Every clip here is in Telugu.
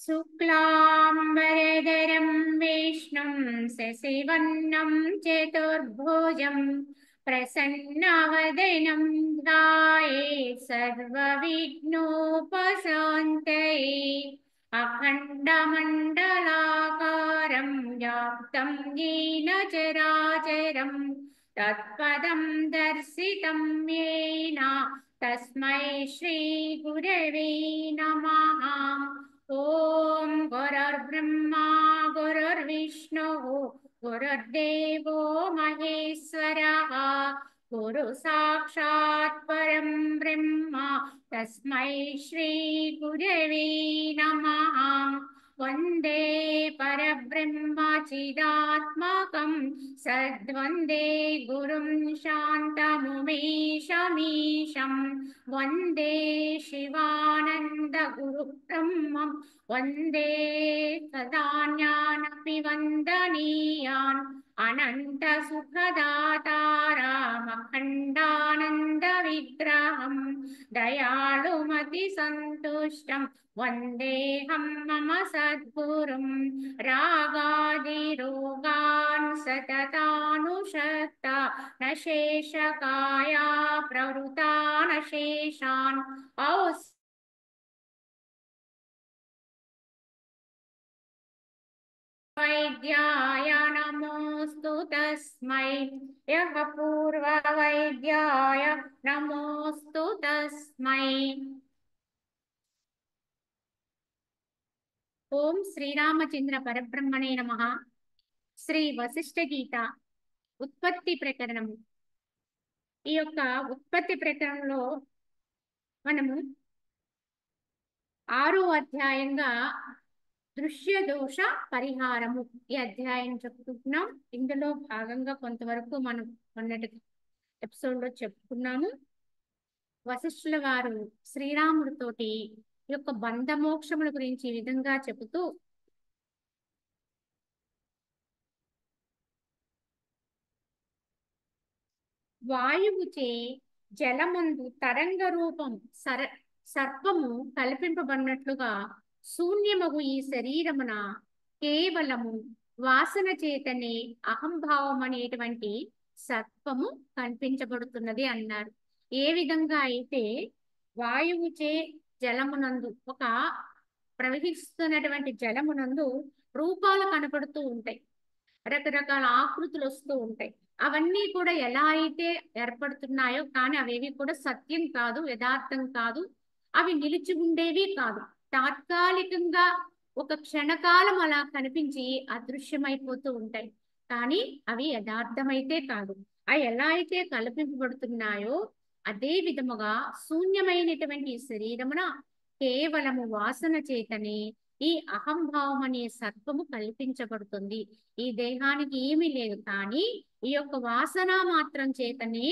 शुक्लाम्बरधरं विष्णुं शशिवर्णं चतुर्भुजं प्रसन्नवदनं ध्यायेत् सर्वविघ्नोपशान्तये अखण्डमण्डलाकारं व्याप्तं येन चराचरं तत्पदं दर्शितं येन तस्मै श्रीगुरवे नमः। ओम गुरुर्ब्रह्मा गुरुर्विष्णुः गुरुर्देवो महेश्वरः गुरु साक्षात् परं ब्रह्म तस्मै श्री गुरवे नमः। वंदे परब्रह्मचिदात्मकं सद्वंदे गुरुं शान्तमुमेशमीशं वंदे शिवानंद गुरु ब्रह्मं वंदे सदाज्ञानपि वन्दनीयान् अनंत सुखदातारामखण्डानन्द विग्रहं दयालुमति सन्तुष्टं वन्देऽहं मम सद्गुरुं रागादिरोगान् सततानुषक्ता न शेषकाया प्रवृता न शेषान् वैद्याय नमोऽस्तु तस्मै यः पूर्ववैद्याय नमोऽस्तु तस्मै। ओम श्रीरामचंद्र परब्रह्मणे नमः। శ్రీ వశిష్ఠ గీత ఉత్పత్తి ప్రకరణం। ఈ యొక్క ఉత్పత్తి ప్రకరణంలో మనము 6వ అధ్యాయంగా దృశ్య దోష పరిహారము ఈ అధ్యాయం చెప్పుకుంటున్నాం। ఇందులో భాగంగా కొంతవరకు మనం మొన్నటి ఎపిసోడ్ లో చెప్పుకున్నాము। వశిష్ఠుల వారు శ్రీరాముడితోటి ఈ యొక్క బంధమోక్షముల గురించి ఈ విధంగా చెబుతూ వాయువుచే జలమందు తరంగ రూపం సర్పము కల్పింపబడినట్లుగా శూన్యమగు ఈ శరీరమున కేవలము వాసన చేతనే అహంభావం అనేటువంటి సర్పము కనిపించబడుతున్నది అన్నారు। ఏ విధంగా అయితే వాయువుచే జలమునందు ఒక ప్రవహిస్తున్నటువంటి జలమునందు రూపాలు కనపడుతూ ఉంటాయి, రకరకాల ఆకృతులు వస్తూ ఉంటాయి। అవన్నీ కూడా ఎలా అయితే ఏర్పడుతున్నాయో కానీ అవేవి కూడా సత్యం కాదు, యథార్థం కాదు, అవి నిలిచి ఉండేవి కాదు। తాత్కాలికంగా ఒక క్షణకాలం అలా కనిపించి అదృశ్యమైపోతూ ఉంటాయి, కానీ అవి యథార్థమైతే కాదు। అవి ఎలా అయితే కల్పింపబడుతున్నాయో అదే విధముగా శూన్యమైనటువంటి శరీరమున కేవలము వాసన చేతనే ఈ అహంభావం అనే సర్పము కల్పించబడుతుంది। ఈ దేహానికి ఏమీ లేదు, కానీ ఈ యొక్క వాసన మాత్రం చేతనే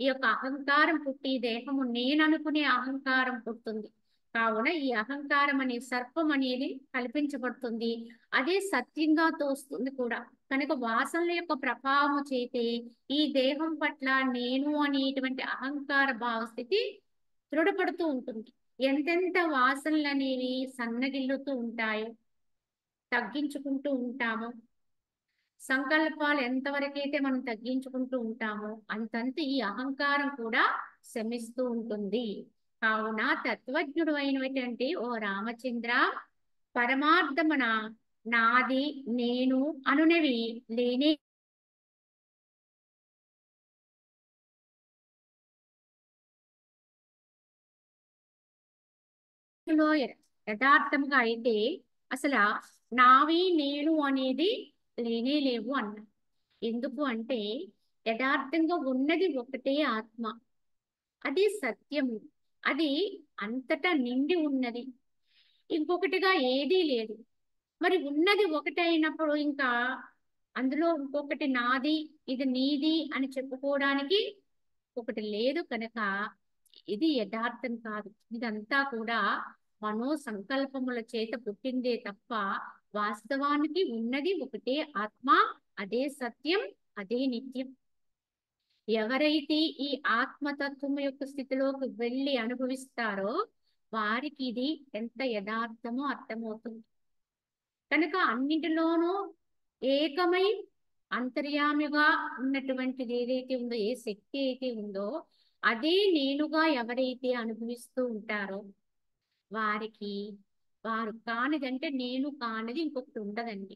ఈ యొక్క అహంకారం పుట్టి దేహము నేననుకునే అహంకారం పుడుతుంది। కావున ఈ అహంకారం అనే సర్పం అనేది కల్పించబడుతుంది, అదే సత్యంగా తోస్తుంది కూడా। కనుక వాసనల యొక్క ప్రభావము చేతే ఈ దేహం పట్ల నేను అనేటువంటి అహంకార భావస్థితి దృఢపడుతూ ఉంటుంది। ఎంతెంత వాసనలు అనేవి సన్నగిల్లుతూ ఉంటాయో, తగ్గించుకుంటూ ఉంటామో, సంకల్పాలు ఎంతవరకైతే మనం తగ్గించుకుంటూ ఉంటామో అంతంత ఈ అహంకారం కూడా శమిస్తూ ఉంటుంది। కావున తత్వజ్ఞుడు అయినటువంటి ఓ రామచంద్ర, పరమార్థమున నాది నేను అనునవి లేనే యథార్థముగా అయితే అసలు నావి నేను అనేది లేనే లేవు అన్న। ఎందుకు అంటే యథార్థంగా ఉన్నది ఒకటే ఆత్మ, అది సత్యము, అది అంతటా నిండి ఉన్నది, ఇంకొకటిగా ఏదీ లేదు। మరి ఉన్నది ఒకటైనప్పుడు ఇంకా అందులో ఇంకొకటి నాది ఇది నీది అని చెప్పుకోవడానికి ఒకటి లేదు కనుక ఇది యథార్థం కాదు। ఇదంతా కూడా మనో సంకల్పముల చేత పుట్టిందే తప్ప వాస్తవానికి ఉన్నది ఒకటే ఆత్మ, అదే సత్యం, అదే నిత్యం। ఎవరైతే ఈ ఆత్మతత్వం యొక్క స్థితిలోకి వెళ్ళి అనుభవిస్తారో వారికి ఇది ఎంత యథార్థమో అర్థమవుతుంది। కనుక అన్నింటిలోనూ ఏకమై అంతర్యామిగా ఉన్నటువంటిది ఏదైతే ఉందో, ఏ శక్తి అయితే ఉందో, అదే నేనుగా ఎవరైతే అనుభవిస్తూ ఉంటారో వారికి, వారు కానిదంటే నేను కానిది ఇంకొకటి ఉండదండి.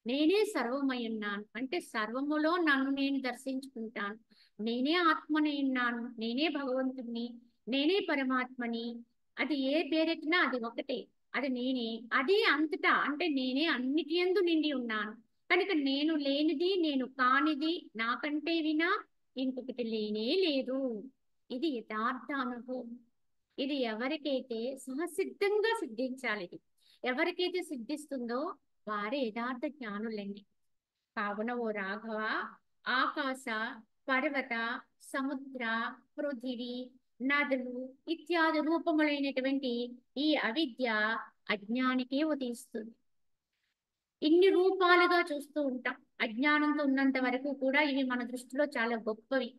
నేనే సర్వమై ఉన్నాను అంటే సర్వములో నన్ను నేను దర్శించుకుంటాను. నేనే ఆత్మనై ఉన్నాను, నేనే భగవంతుణ్ణి, నేనే పరమాత్మని. అది ఏ పేరెట్టినా అది ఒకటే, అది నేనే. అది అంతటా అంటే నేనే అన్నిటి యందు నిండి ఉన్నాను. కనుక నేను లేనిది, నేను కానిది నాకంటే వినా ఇంకొకటి లేనే లేదు. ఇది యథార్థ అనుభవం. ఇది ఎవరికైతే సహసిద్ధంగా సిద్ధించాలి. ఇది ఎవరికైతే సిద్ధిస్తుందో వారే యథార్థ జ్ఞానులండి. కావున ఓ రాఘవ, ఆకాశ, పర్వత, సముద్ర, పృథివీ, నదులు ఇత్యాది రూపములైనటువంటి ఈ అవిద్య అజ్ఞానికే ఉదయిస్తుంది. ఇన్ని రూపాలుగా చూస్తూ ఉంటాం. అజ్ఞానంతో ఉన్నంత వరకు కూడా ఇవి మన దృష్టిలో చాలా గొప్పవి.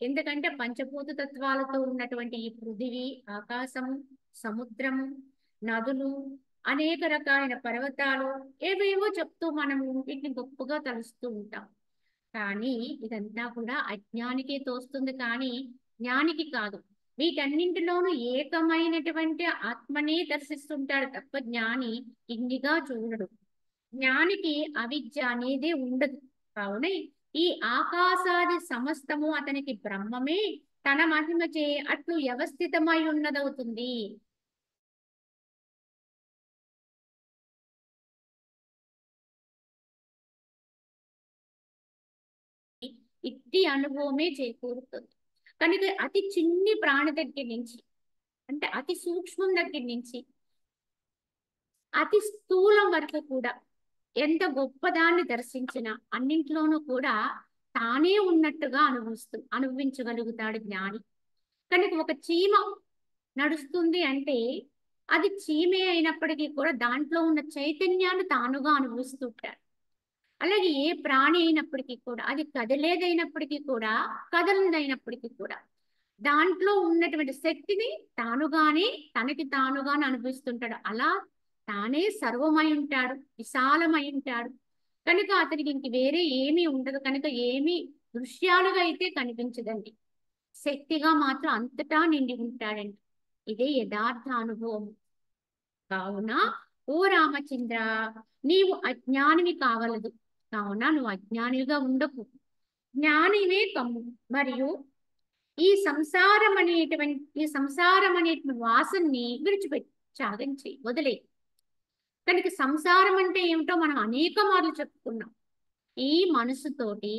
ఎందుకంటే పంచభూత తత్వాలతో ఉన్నటువంటి ఈ పృథివీ, ఆకాశము, సముద్రము, నదులు, అనేక రకాలైన పర్వతాలు ఏవేవో చెప్తూ మనము వీటిని గొప్పగా తలుస్తూ ఉంటాం. కానీ ఇదంతా కూడా అజ్ఞానికే తోస్తుంది, కానీ జ్ఞానికి కాదు. వీటన్నింటిలోనూ ఏకమైనటువంటి ఆత్మనే దర్శిస్తుంటాడు తప్ప జ్ఞాని ఇన్నిగా చూడడు. జ్ఞానికి అవిద్య అనేదే ఉండదు. కావున ఈ ఆకాశాది సమస్తము అతనికి బ్రహ్మమే తన మహిమచే అట్లు వ్యవస్థితమై ఉన్నదవుతుంది. ఇట్టి అనుభవమే చేకూరుతుంది. కనుక అతి చిన్ని ప్రాణి దగ్గర నుంచి, అంటే అతి సూక్ష్మం దగ్గర నుంచి అతి స్థూలం వరకు కూడా ఎంత గొప్పదాన్ని దర్శించినా అన్నింట్లోనూ కూడా తానే ఉన్నట్టుగా అనుభవించగలుగుతాడు జ్ఞాని. కనుక ఒక చీమ నడుస్తుంది అంటే అది చీమే అయినప్పటికీ కూడా దాంట్లో ఉన్న చైతన్యాన్ని తానుగా అనుభవిస్తూ ఉంటాడు. అలాగే ఏ ప్రాణి అయినప్పటికీ కూడా, అది కదిలేదైనప్పటికీ కూడా, కదలదైనప్పటికీ కూడా దాంట్లో ఉన్నటువంటి శక్తిని తానుగానే తనకి తానుగానే అనుభవిస్తుంటాడు. అలా తానే సర్వమై ఉంటాడు, విశాలమై ఉంటాడు. కనుక అతనికి ఇంక వేరే ఏమీ ఉండదు. కనుక ఏమీ దృశ్యాలుగా అయితే కనిపించదండి. శక్తిగా మాత్రం అంతటా నిండి ఉంటాడండి. ఇదే యథార్థ అనుభవం. కావున ఓ రామచంద్ర, నీవు అజ్ఞానివి కావలదు. కావున నువ్వు అజ్ఞానిగా ఉండకు, జ్ఞానివే కమ్ము. మరియు ఈ సంసారం అనేటువంటి వాసనని విడిచిపెట్టి త్యాగం చేయి, వదిలే. కనుక సంసారం అంటే ఏమిటో మనం అనేక మార్లు చెప్పుకున్నాం. ఈ మనసుతోటి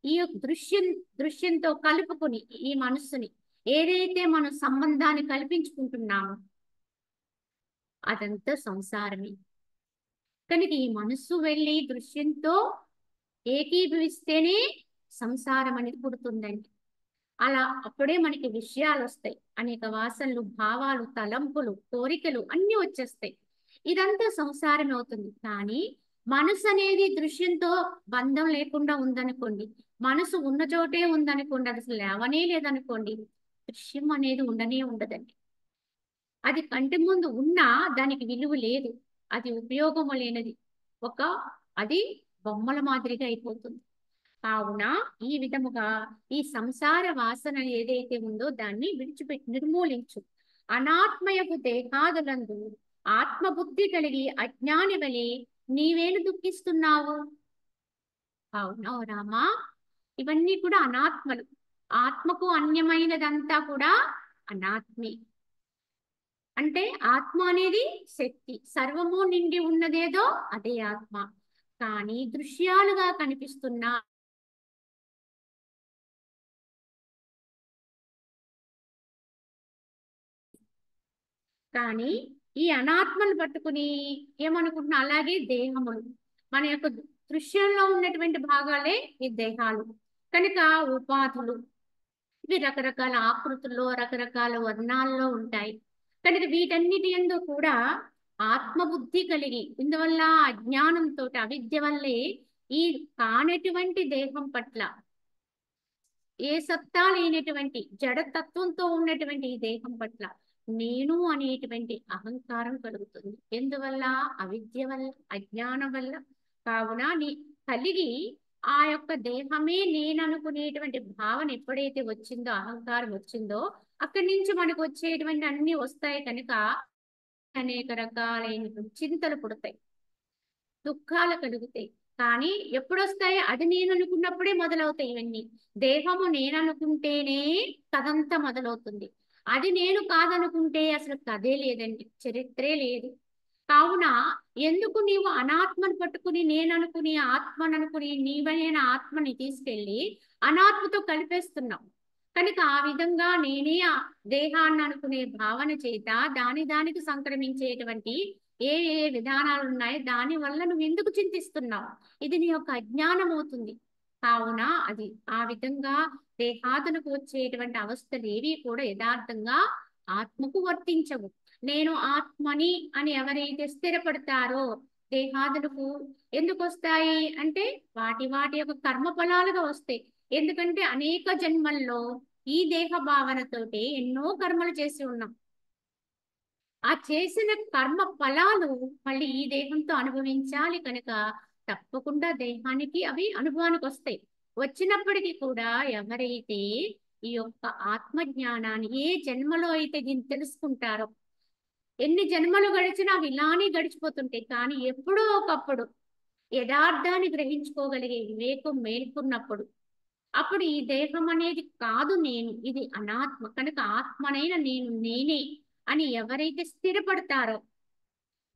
ఈ యొక్క దృశ్యంతో కలుపుకొని ఈ మనస్సుని ఏదైతే మనం సంబంధాన్ని కల్పించుకుంటున్నామో అదంతా సంసారమే. కనుక ఈ మనస్సు వెళ్ళి దృశ్యంతో ఏకీభవిస్తేనే సంసారం అనేది పుడుతుందండి. అలా అప్పుడే మనకి విషయాలు వస్తాయి. అనేక వాసనలు, భావాలు, తలంపులు, కోరికలు అన్నీ వచ్చేస్తాయి. ఇదంతా సంసారం అవుతుంది. కానీ మనసు అనేది దృశ్యంతో బంధం లేకుండా ఉందనుకోండి, మనసు ఉన్న చోటే ఉందనుకోండి, అది అసలు లేవనే లేదనుకోండి, దృశ్యం అనేది ఉండనే ఉండదండి. అది కంటి ముందు ఉన్నా దానికి విలువ లేదు, అది ఉపయోగము లేనిది. ఒక అది బొమ్మల మాదిరిగా అయిపోతుంది. కావున ఈ విధముగా ఈ సంసార వాసన ఏదైతే ఉందో దాన్ని విడిచిపెట్టి నిర్మూలించు. అనాత్మయపు దేహాదులందు ఆత్మబుద్ధి కలిగి అజ్ఞాని వలె నీవేను దుఃఖిస్తున్నావు. కావున ఓ రామా, ఇవన్నీ కూడా అనాత్మలు. ఆత్మకు అన్యమైనదంతా కూడా అనాత్మే. అంటే ఆత్మ అనేది శక్తి, సర్వము నిండి ఉన్నదేదో అదే ఆత్మ. కానీ దృశ్యాలుగా కనిపిస్తున్న కానీ ఈ అనాత్మను పట్టుకుని ఏమనుకుంటున్నా, అలాగే దేహములు మన యొక్క దృశ్యంలో ఉన్నటువంటి భాగాలే ఈ దేహాలు. కనుక ఉపాధులు ఇవి రకరకాల ఆకృతుల్లో, రకరకాల వర్ణాల్లో ఉంటాయి. కనుక వీటన్నిటి యందు కూడా ఆత్మబుద్ధి కలిగి, ఇందువల్ల అజ్ఞానంతో అవిద్య వల్లే ఈ కానటువంటి దేహం పట్ల, ఏ సత్తా లేనటువంటి జడతత్వంతో ఉన్నటువంటి ఈ దేహం పట్ల నేను అనేటువంటి అహంకారం కలుగుతుంది. ఎందువల్ల? అవిద్య వల్ల, అజ్ఞానం వల్ల. కావున కలిగి ఆ యొక్క దేహమే నేను అనుకునేటువంటి భావన ఎప్పుడైతే వచ్చిందో, అహంకారం వచ్చిందో, అక్కడి నుంచి మనకు వచ్చేటువంటి అన్ని వస్తాయి కనుక అనేక రకాలైన చింతలు పుడతాయి, దుఃఖాలు కలుగుతాయి. కానీ ఎప్పుడొస్తాయి? అది నేను అనుకున్నప్పుడే మొదలవుతాయి ఇవన్నీ. దేహము నేను అనుకుంటేనే కథంతా మొదలవుతుంది. అది నేను కాదనుకుంటే అసలు కథే లేదండి, చరిత్రే లేదు. కావున ఎందుకు నీవు అనాత్మను పట్టుకుని నేననుకుని ఆత్మననుకుని నీవైన ఆత్మని తీసుకెళ్ళి అనాత్మతో కలిపేస్తున్నావు. కనుక ఆ విధంగా నేనే ఆ దేహాన్ని అనుకునే భావన చేత దానికి సంక్రమించేటువంటి ఏ ఏ విధానాలు ఉన్నాయి, దాని వల్ల నువ్వు ఎందుకు చింతిస్తున్నావు? ఇది నీ యొక్క అజ్ఞానం అవుతుంది. కావున అది ఆ విధంగా దేహాదులకు వచ్చేటువంటి అవస్థలు ఏవి కూడా యథార్థంగా ఆత్మకు వర్తించవు. నేను ఆత్మని అని ఎవరైతే స్థిరపడతారో దేహాదులకు ఎందుకు వస్తాయి అంటే వాటి యొక్క కర్మ ఫలాలుగా వస్తాయి. ఎందుకంటే అనేక జన్మల్లో ఈ దేహ భావనతోటి ఎన్నో కర్మలు చేసి ఉన్నాం. ఆ చేసిన కర్మ ఫలాలు మళ్ళీ ఈ దేహంతో అనుభవించాలి కనుక తప్పకుండా దేహానికి అవి అనుభవానికి వస్తాయి. వచ్చినప్పటికీ కూడా ఎవరైతే ఈ యొక్క ఆత్మజ్ఞానాన్ని ఏ జన్మలో అయితే దీన్ని తెలుసుకుంటారో, ఎన్ని జన్మలు గడిచినా అవి ఇలానే గడిచిపోతుంటాయి. కానీ ఎప్పుడో ఒకప్పుడు యథార్థాన్ని గ్రహించుకోగలిగే వివేకం మేల్కొన్నప్పుడు అప్పుడు ఈ దేహం అనేది కాదు నేను, ఇది అనాత్మ కనుక ఆత్మనైన నేను నేనే అని ఎవరైతే స్థిరపడతారో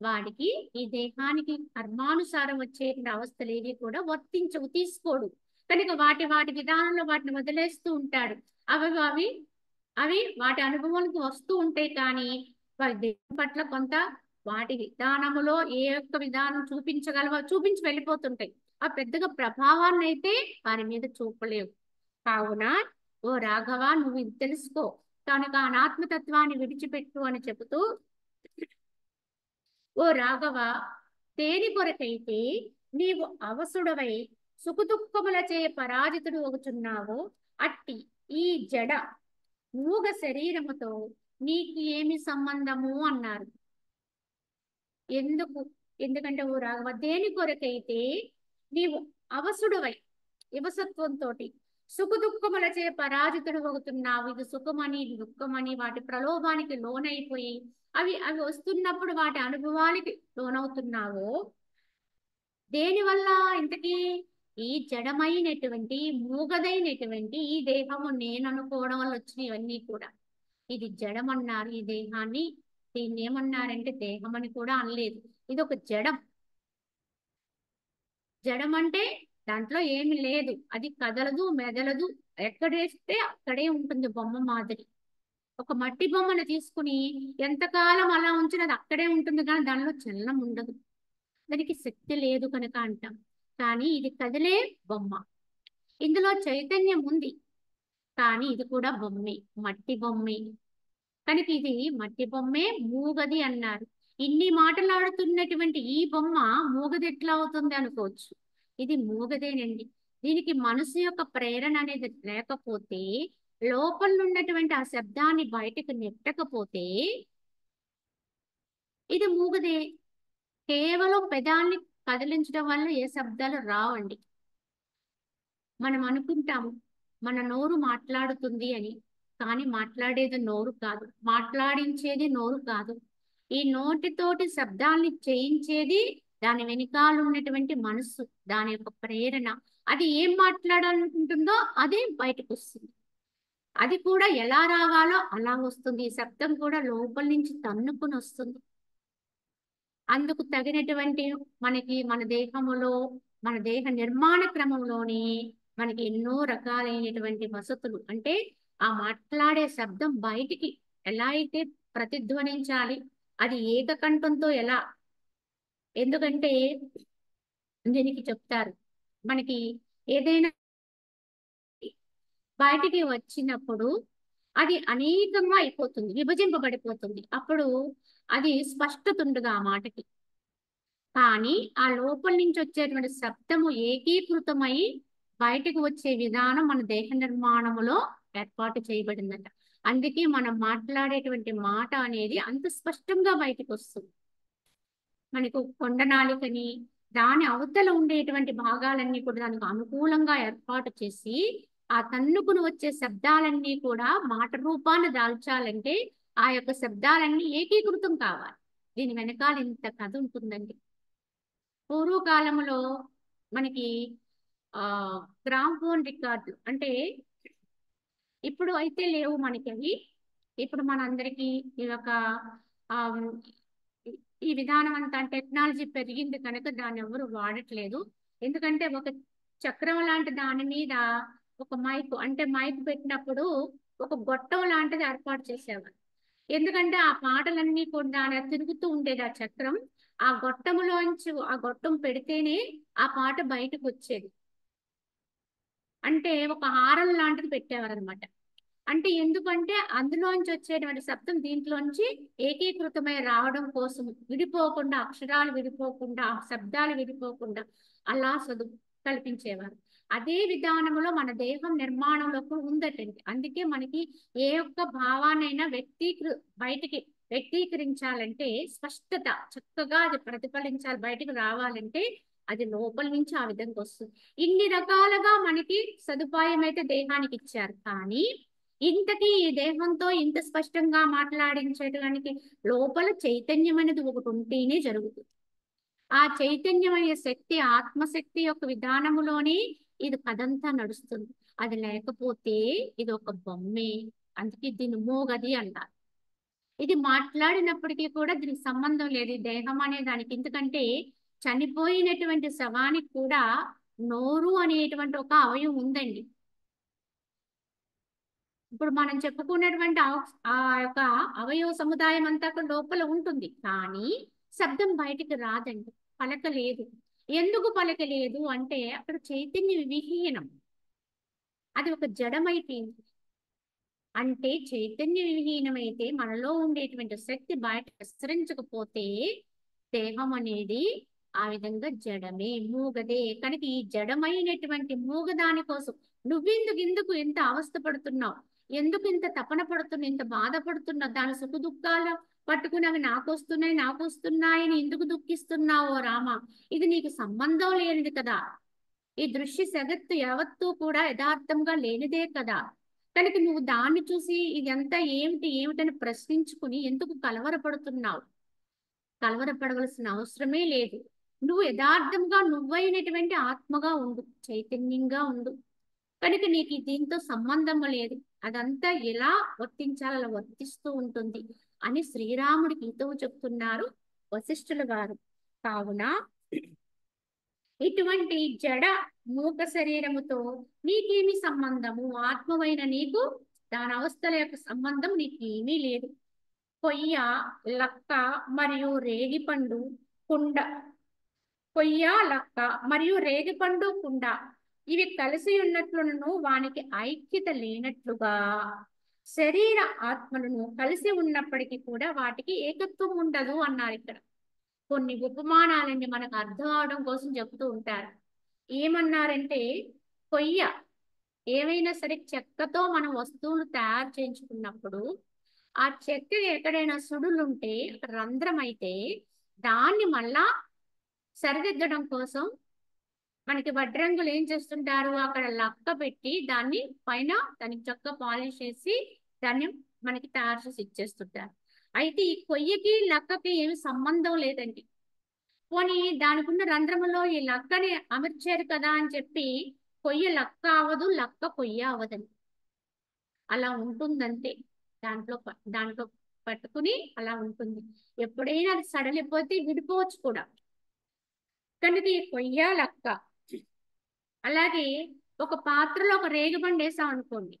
వాడికి ఈ దేహానికి కర్మానుసారం వచ్చేటువంటి అవస్థలు ఏవి కూడా వర్తించవు, తీసుకోడు. కనుక వాటి విధానంలో వాటిని వదిలేస్తూ ఉంటాడు. అవి అవి అవి వాటి అనుభవానికి వస్తూ ఉంటాయి. కానీ వారి దేహం పట్ల కొంత వాటి విధానములో ఏ యొక్క విధానం చూపించగలవో చూపించి వెళ్ళిపోతుంటాయి. ఆ పెద్దగా ప్రభావాన్ని అయితే వారి మీద చూపలేవు. కావున ఓ రాఘవ, నువ్వు ఇది తెలుసుకో, కనుక అనాత్మతత్వాన్ని విడిచిపెట్టు అని చెబుతూ, ఓ రాఘవ, దేని కొరకైతే నీవు అవసుడవై సుఖదుఖములచే పరాజితుడు అవుతున్నావో అట్టి ఈ జడ మూగ శరీరముతో నీకు ఏమి సంబంధము అన్నారు. ఎందుకంటే ఓ రాఘవ, దేని కొరకైతే నీవు అవసుడవై యువసత్వంతో సుఖదుఖములచే పరాజితుడు అవుతున్నావు. ఇది సుఖమని, ఇది దుఃఖమని వాటి ప్రలోభానికి లోనైపోయి అవి అవి వస్తున్నప్పుడు వాటి అనుభవానికి లోనవుతున్నావో, దేనివల్ల ఇంతకీ? ఈ జడమైనటువంటి మూగదైనటువంటి ఈ దేహము నేను అనుకోవడం వల్ల వచ్చినాయి ఇవన్నీ కూడా. ఇది జడమన్నారు ఈ దేహాన్ని. దీన్ని ఏమన్నారంటే దేహం అని కూడా అనలేదు, ఇది ఒక జడం. జడం అంటే దాంట్లో ఏమి లేదు, అది కదలదు మెదలదు, ఎక్కడేస్తే అక్కడే ఉంటుంది బొమ్మ మాదిరి. ఒక మట్టి బొమ్మను తీసుకుని ఎంతకాలం అలా ఉంచినది అక్కడే ఉంటుంది, కానీ దానిలో చలనం ఉండదు, దానికి శక్తి లేదు కనుక అంటాం. కానీ ఇది కదిలే బొమ్మ, ఇందులో చైతన్యం ఉంది, కానీ ఇది కూడా బొమ్మే, మట్టి బొమ్మే. కనుక ఇది మట్టి బొమ్మే, మూగది అన్నారు. ఇన్ని మాటలాడుతున్నటువంటి ఈ బొమ్మ మూగది ఎట్లా అవుతుంది అనుకోవచ్చు. ఇది మూగదేనండి. దీనికి మనసు యొక్క ప్రేరణ అనేది లేకపోతే, లోపల ఉన్నటువంటి ఆ శబ్దాన్ని బయటకు నెట్టకపోతే ఇది మూగదే. కేవలం పెదాన్ని కదిలించడం వల్ల ఏ శబ్దాలు రావండి. మనం అనుకుంటాము మన నోరు మాట్లాడుతుంది అని, కానీ మాట్లాడేది నోరు కాదు, మాట్లాడించేది నోరు కాదు. ఈ నోటితోటి శబ్దాల్ని చేయించేది దాని వెనకాల ఉన్నటువంటి మనస్సు, దాని యొక్క ప్రేరణ. అది ఏం మాట్లాడాలనుకుంటుందో అదే బయటకు వస్తుంది. అది కూడా ఎలా రావాలో అలా వస్తుంది. ఈ శబ్దం కూడా లోపల నుంచి తన్నుకుని వస్తుంది. అందుకు తగినటువంటి మన దేహములో, మన దేహ నిర్మాణ క్రమంలోని మనకి ఎన్నో రకాలైనటువంటి వసతులు, అంటే ఆ మాట్లాడే శబ్దం బయటికి ఎలా అయితే ప్రతిధ్వనించాలి, అది ఏకకంఠంతో ఎలా. ఎందుకంటే దీనికి చెప్తారు, మనకి ఏదైనా బయటికి వచ్చినప్పుడు అది అనేకంగా అయిపోతుంది, విభజింపబడిపోతుంది. అప్పుడు అది స్పష్టత ఉండదు ఆ మాటకి. కానీ ఆ లోపల నుంచి వచ్చేటువంటి శబ్దము ఏకీకృతమై బయటకు వచ్చే విధానం మన దేహ నిర్మాణములో ఏర్పాటు చేయబడిందట. అందుకే మనం మాట్లాడేటువంటి మాట అనేది అంత స్పష్టంగా బయటకు వస్తుంది. మనకు కొండ నాలుకని దాని అవతల ఉండేటువంటి భాగాలన్నీ కూడా దానికి అనుకూలంగా ఏర్పాటు చేసి ఆ తన్నుకుని వచ్చే శబ్దాలన్నీ కూడా మాట రూపాన్ని దాల్చాలంటే ఆ యొక్క శబ్దాలన్నీ ఏకీకృతం కావాలి. దీని వెనకాల ఇంత కథ ఉంటుందండి. పూర్వకాలంలో మనకి ఆ గ్రామ్ఫోన్ రికార్డులు అంటే ఇప్పుడు అయితే లేవు మనకి అవి. ఇప్పుడు మనందరికీ ఈ యొక్క ఆహ్, ఈ విధానం అంతా టెక్నాలజీ పెరిగింది కనుక దాన్ని ఎవరు వాడట్లేదు. ఎందుకంటే ఒక చక్రం లాంటి దాని మీద ఒక మైక్ అంటే మైక్ పెట్టినప్పుడు ఒక గొట్టం లాంటిది ఏర్పాటు చేసేవారు. ఎందుకంటే ఆ పాటలన్నీ కూడా దాని తిరుగుతూ ఉండేది ఆ చక్రం. ఆ గొట్టములోంచి ఆ గొట్టం పెడితేనే ఆ పాట బయటకొచ్చేది. అంటే ఒక హారం లాంటిది పెట్టేవారనమాట. అంటే ఎందుకంటే అందులోంచి వచ్చేటువంటి శబ్దం దీంట్లోంచి ఏకీకృతమై రావడం కోసం విడిపోకుండా అక్షరాలు విడిపోకుండా శబ్దాలు విడిపోకుండా అలా కల్పించేవారు. అదే విధానంలో మన దేహం నిర్మాణంలో కూడా ఉందటండి. అందుకే మనకి ఏ ఒక్క భావాన్నైనా బయటికి వ్యక్తీకరించాలంటే స్పష్టత చక్కగా అది ప్రతిఫలించాలి, బయటికి రావాలంటే అది లోపల నుంచి ఆ విధంగా వస్తుంది. ఇన్ని రకాలుగా మనకి సదుపాయం అయితే దేహానికి ఇచ్చారు, కానీ ఇంతకీ ఈ దేహంతో ఇంత స్పష్టంగా మాట్లాడించడానికి లోపల చైతన్యం అనేది ఒకటి ఉంటేనే జరుగుతుంది. ఆ చైతన్యమయ్యే శక్తి ఆత్మశక్తి యొక్క విధానములోనే ఇది కథంతా నడుస్తుంది. అది లేకపోతే ఇది ఒక బొమ్మే. అందుకే దీన్ని మూగది అంటారు. ఇది మాట్లాడినప్పటికీ కూడా దీనికి సంబంధం లేదు ఈ దేహం అనే దానికి. ఎందుకంటే చనిపోయినటువంటి శవానికి కూడా నోరు అనేటువంటి ఒక అవయవం ఉందండి. ఇప్పుడు మనం చెప్పుకున్నటువంటి ఆ యొక్క అవయవ సముదాయం అంతా కూడా లోపల ఉంటుంది, కానీ శబ్దం బయటికి రాదండి. పలకలేదు. ఎందుకు పలకలేదు అంటే అక్కడ చైతన్య విహీనం. అది ఒక జడమైపోయింది. అంటే చైతన్య విహీనమైతే మనలో ఉండేటువంటి శక్తి బయట విస్తరించకపోతే దేహం అనేది ఆ విధంగా జడమే, మూగదే. కనుక ఈ జడమైనటువంటి మూగదాని కోసం నువ్వెందుకు ఎంత అవస్థ పడుతున్నావు, ఎందుకు ఇంత తపన పడుతున్నావు, ఇంత బాధపడుతున్నావు, దాని సుఖ దుఃఖాలు పట్టుకుని అవి నాకు వస్తున్నాయని ఎందుకు దుఃఖిస్తున్నావో రామ? ఇది నీకు సంబంధం లేనిది కదా. ఈ దృశ్య జగత్తు యావత్తూ కూడా యథార్థంగా లేనిదే కదా. కనుక నువ్వు దాన్ని చూసి ఇదంతా ఏమిటని ప్రశ్నించుకుని ఎందుకు కలవరపడుతున్నావు? కలవరపడవలసిన అవసరమే లేదు. నువ్వు యథార్థంగా నువ్వైనటువంటి ఆత్మగా ఉండు, చైతన్యంగా ఉండు. కనుక నీకు దీంతో సంబంధం లేదు. అదంతా ఎలా వర్తించాలో అలా వర్తిస్తూ ఉంటుంది అని శ్రీరాముడికి హితవు చెప్తున్నారు వశిష్ఠుల గారు. కావున ఇటువంటి జడ మూక శరీరముతో నీకేమి సంబంధము? ఆత్మవైన నీకు దాని అవస్థల యొక్క సంబంధం నీకు ఏమీ లేదు. కొయ్య, లక్క మరియు రేగిపండు కుండ, కొయ్య, లక్క మరియు రేగిపండు కుండ ఇవి కలిసి ఉన్నట్లును వానికి ఐక్యత లేనట్లుగా శరీర ఆత్మలను కలిసి ఉన్నప్పటికీ కూడా వాటికి ఏకత్వం ఉండదు అన్నారు ఇక్కడ. కొన్ని ఉపమానాలన్నీ మనకు అర్థం అవడం కోసం చెప్తూ ఉంటారు. ఏమన్నారంటే కొయ్య ఏవైనా సరే చెక్కతో మనం వస్తువులు తయారు చేయించుకున్నప్పుడు ఆ చెక్క ఎక్కడైనా సుడులుంటే రంధ్రం అయితే దాన్ని మళ్ళా సరిదిద్దడం కోసం మనకి వడ్రంగులు ఏం చేస్తుంటారు, అక్కడ లక్క పెట్టి దాన్ని పైన దానికి చక్క పాలిష్ చేసి దాన్ని మనకి తయారు చేసి ఇచ్చేస్తుంటారు. అయితే ఈ కొయ్యకి లక్కకి ఏమి సంబంధం లేదండి. పోనీ దానికి ఉన్న రంధ్రములో ఈ లక్కని అమర్చారు కదా అని చెప్పి కొయ్య లక్క అవ్వదు, లక్క కొయ్య అవ్వదని. అలా ఉంటుందంతే. దాంట్లో పట్టుకుని అలా ఉంటుంది. ఎప్పుడైనా అది సడలిపోతే విడిపోవచ్చు కూడా. కనుక ఈ కొయ్య లక్క. అలాగే ఒక పాత్రలో ఒక రేగిపండు వేసాం అనుకోండి,